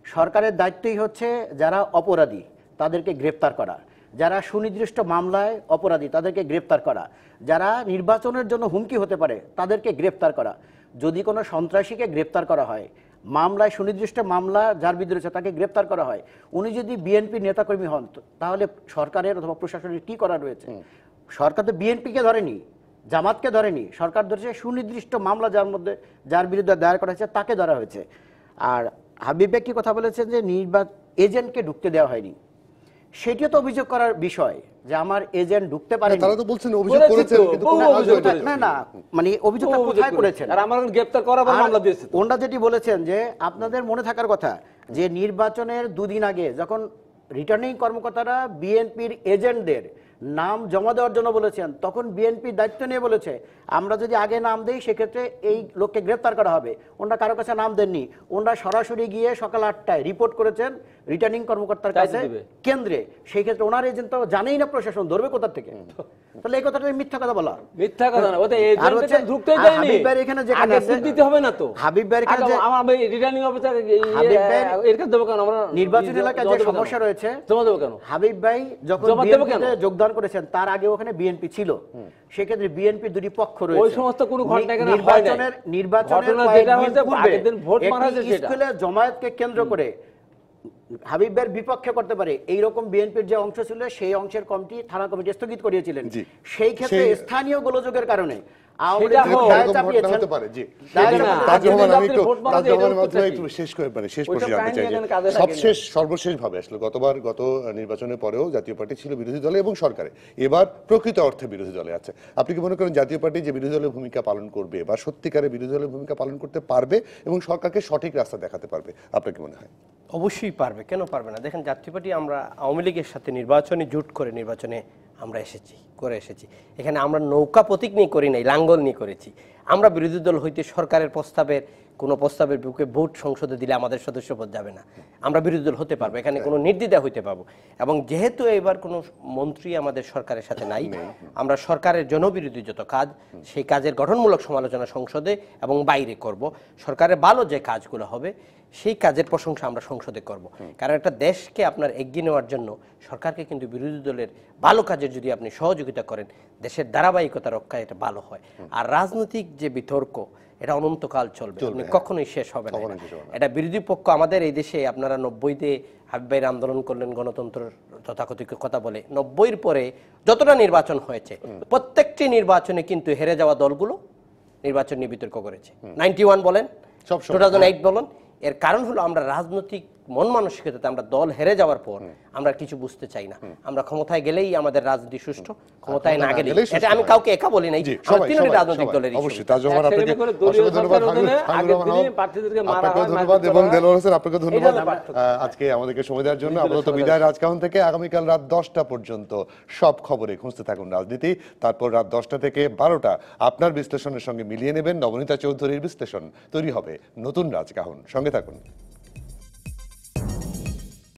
সরকারের দায়িত্বই হচ্ছে যারা অপরাধী তাদেরকে গ্রেপ্তার করা, যারা সুনির্দিষ্ট মামলায় অপরাধী তাদেরকে গ্রেপ্তার করা, যারা নির্বাচনের জন্য হুমকি হতে পারে তাদেরকে গ্রেপ্তার করা। যদি কোনো সন্ত্রাসীকে গ্রেপ্তার করা হয়, মামলায় সুনির্দিষ্ট মামলা যার বিরুদ্ধে রয়েছে তাকে গ্রেপ্তার করা হয়, উনি যদি বিএনপি নেতাকর্মী হন, তাহলে সরকারের অথবা প্রশাসনের কি করা রয়েছে? সরকার তো বিএনপিকে ধরেনি, জামাতকে ধরেনি, সরকার ধরেছে সুনির্দিষ্ট মামলা যার বিরুদ্ধে দায়ের করা হয়েছে তাকে ধরা হয়েছে। আর হাবিব ভাই কি কথা বলেছেন যে এজেন্টকে ঢুকতে দেওয়া হয়নি, সেটিও তো অভিযোগ করার বিষয় যে আমার এজেন্ট ঢুকতে পারে। তারা তো বলছেন অভিযোগ করেছেন, কিন্তু কোনো কাজ হয়নি। না, মানে অভিযোগটা কোথায় করেছেন? আর আমার গ্রেফতার করার পর মামলা দিয়েছে। ওনারা যেটি বলেছেন যে আপনাদের মনে থাকার কথা যে নির্বাচনের 2 দিন আগে যখন রিটার্নিং কর্মকর্তারা বিএনপির এজেন্টদের নাম জমা দেওয়ার জন্য বলেছেন, তখন বিএনপি দায়িত্ব নিয়ে বলেছে আমরা যদি আগে নাম দেই সেক্ষেত্রে এই লোককে গ্রেফতার করা হবে। ওনারা কারো কাছে নাম দেননি, ওনারা সরাসরি গিয়ে সকাল 8টায় রিপোর্ট করেছেন রিটার্নিং কর্মকর্তার কাছে কেন্দ্রে। সেই ক্ষেত্রে ওনার এজেন্ট তো জানেই না প্রশাসন ধরবে কোথা থেকে। তাহলে এই কথাটা মিথ্যা কথা বলা, মিথ্যা কথা না। ওতে এজেন্টকে ঢুকতেই দেয়নি। হাবিব ভাই এখানে যেখানে আছে দিতে হবে না তো। হাবিব ভাই এখানে যে আমার রিটার্নিং অফিসার এর কাছে দেব কেন? আমরা নির্বাচন এলাকায় যে সমস্যা রয়েছে জমা দেব কেন? হাবিব ভাই যখন বিএনপিতে যোগদান করেছেন তার আগে ওখানে বিএনপি ছিল, সেক্ষেত্রে বিএনপি দুটি পক্ষ রয়েছে। ওই সমস্ত কোনো ঘটনা এখানে নির্বাচনের যেটা হয়েছে আগের দিন ভোট মারা হয়েছে সেটা স্কুলে জমায়েতকে কেন্দ্র করে হাবিব ভাইয়ের বিপক্ষে করতে পারে এইরকম বিএনপির যে অংশ ছিল সেই অংশের কমিটি থানা কমিটি স্থগিত করিয়েছিলেন। সেই ক্ষেত্রে স্থানীয় গোলযোগের কারণে সর্বশেষভাবে আসলে গত নির্বাচনের পরেও জাতীয় পার্টি ছিল বিরোধী দলে এবং সরকারে, এবার প্রকৃত অর্থে বিরোধী দলে আছে। আপনি কি মনে করেন জাতীয় পার্টি যে বিরোধী দলের ভূমিকা পালন করবে বা সত্যিকারের বিরোধী দলের ভূমিকা পালন করতে পারবে এবং সরকারকে সঠিক রাস্তা দেখাতে পারবে? আপনার কি মনে হয়? অবশ্যই পারবে, কেন পারবে না? দেখেন, জাতীয় পার্টি আমরা আওয়ামী লীগের সাথে নির্বাচনী জোট করে নির্বাচনে আমরা এসেছি। এখানে আমরা নৌকা প্রতীক নিয়ে করি নাই, লাঙ্গল নিয়ে করেছি। আমরা বিরোধী দল হইতে সরকারের কোনো প্রস্তাবের বিপক্ষে ভোট সংসদে দিলে আমাদের সদস্যপদ যাবে না। আমরা বিরোধী দল হতে পারবো, এখানে কোনো নির্দ্বিধা হইতে পারবো। এবং যেহেতু এবার কোনো মন্ত্রী আমাদের সরকারের সাথে নাই, আমরা সরকারের জনবিরোধী যত কাজ সেই কাজের গঠনমূলক সমালোচনা সংসদে এবং বাইরে করব। সরকারের ভালো যে কাজগুলো হবে সেই কাজের প্রশংসা আমরা সংসদে করব। কারণ একটা দেশকে আপনার এগিয়ে নেওয়ার জন্য সরকারকে কিন্তু বিরোধী দলের ভালো কাজের যদি আপনি সহযোগিতা করেন, দেশের ধারাবাহিকতা রক্ষায় এটা ভালো হয়। আর রাজনৈতিক যে বিতর্ক এটা অনন্তকাল চলবে, কখনোই শেষ হবে না। এটা বিরোধী পক্ষ আমাদের এই দেশে আপনারা 90-তে হাবিব ভাইয়ের আন্দোলন করলেন গণতন্ত্রের তথাকথিত কথা বলে, 90-এর পরে যতটা নির্বাচন হয়েছে প্রত্যেকটি নির্বাচনে কিন্তু হেরে যাওয়া দলগুলো নির্বাচন নিয়ে বিতর্ক করেছে। 91 বলেন, 2008 বলেন। এর কারণ হলো আমরা রাজনৈতিক মন মানসিকতাতে আমরা দল হেরে যাওয়ার পর আমরা কিছু বুঝতে চাই না। আমরা ক্ষমতায় গেলেই আমাদের রাজনীতি সুষ্ঠু, ক্ষমতায় না গেলে এটা আমি কাউকে একা বলি নাই, আমরা তিনটি রাজনৈতিক দলের অবশ্যই। তাজওয়ার আপনাকে ধন্যবাদ এবং দেলোয়ার হোসেন আপনাকে ধন্যবাদ আজকে আমাদেরকে সময় দেওয়ার জন্য। আপাতত বিদায় রাজকাহন থেকে। আগামীকাল রাত 10টা পর্যন্ত সব খবরে খুঁজতে থাকুন রাজনীতি। তারপর রাত 10টা থেকে 12টা আপনার বিশ্লেষণের সঙ্গে মিলিয়ে নেবেন নবনীতা চৌধুরীর বিশ্লেষণ। তৈরি হবে নতুন রাজকাহন। সঙ্গে থাকুন।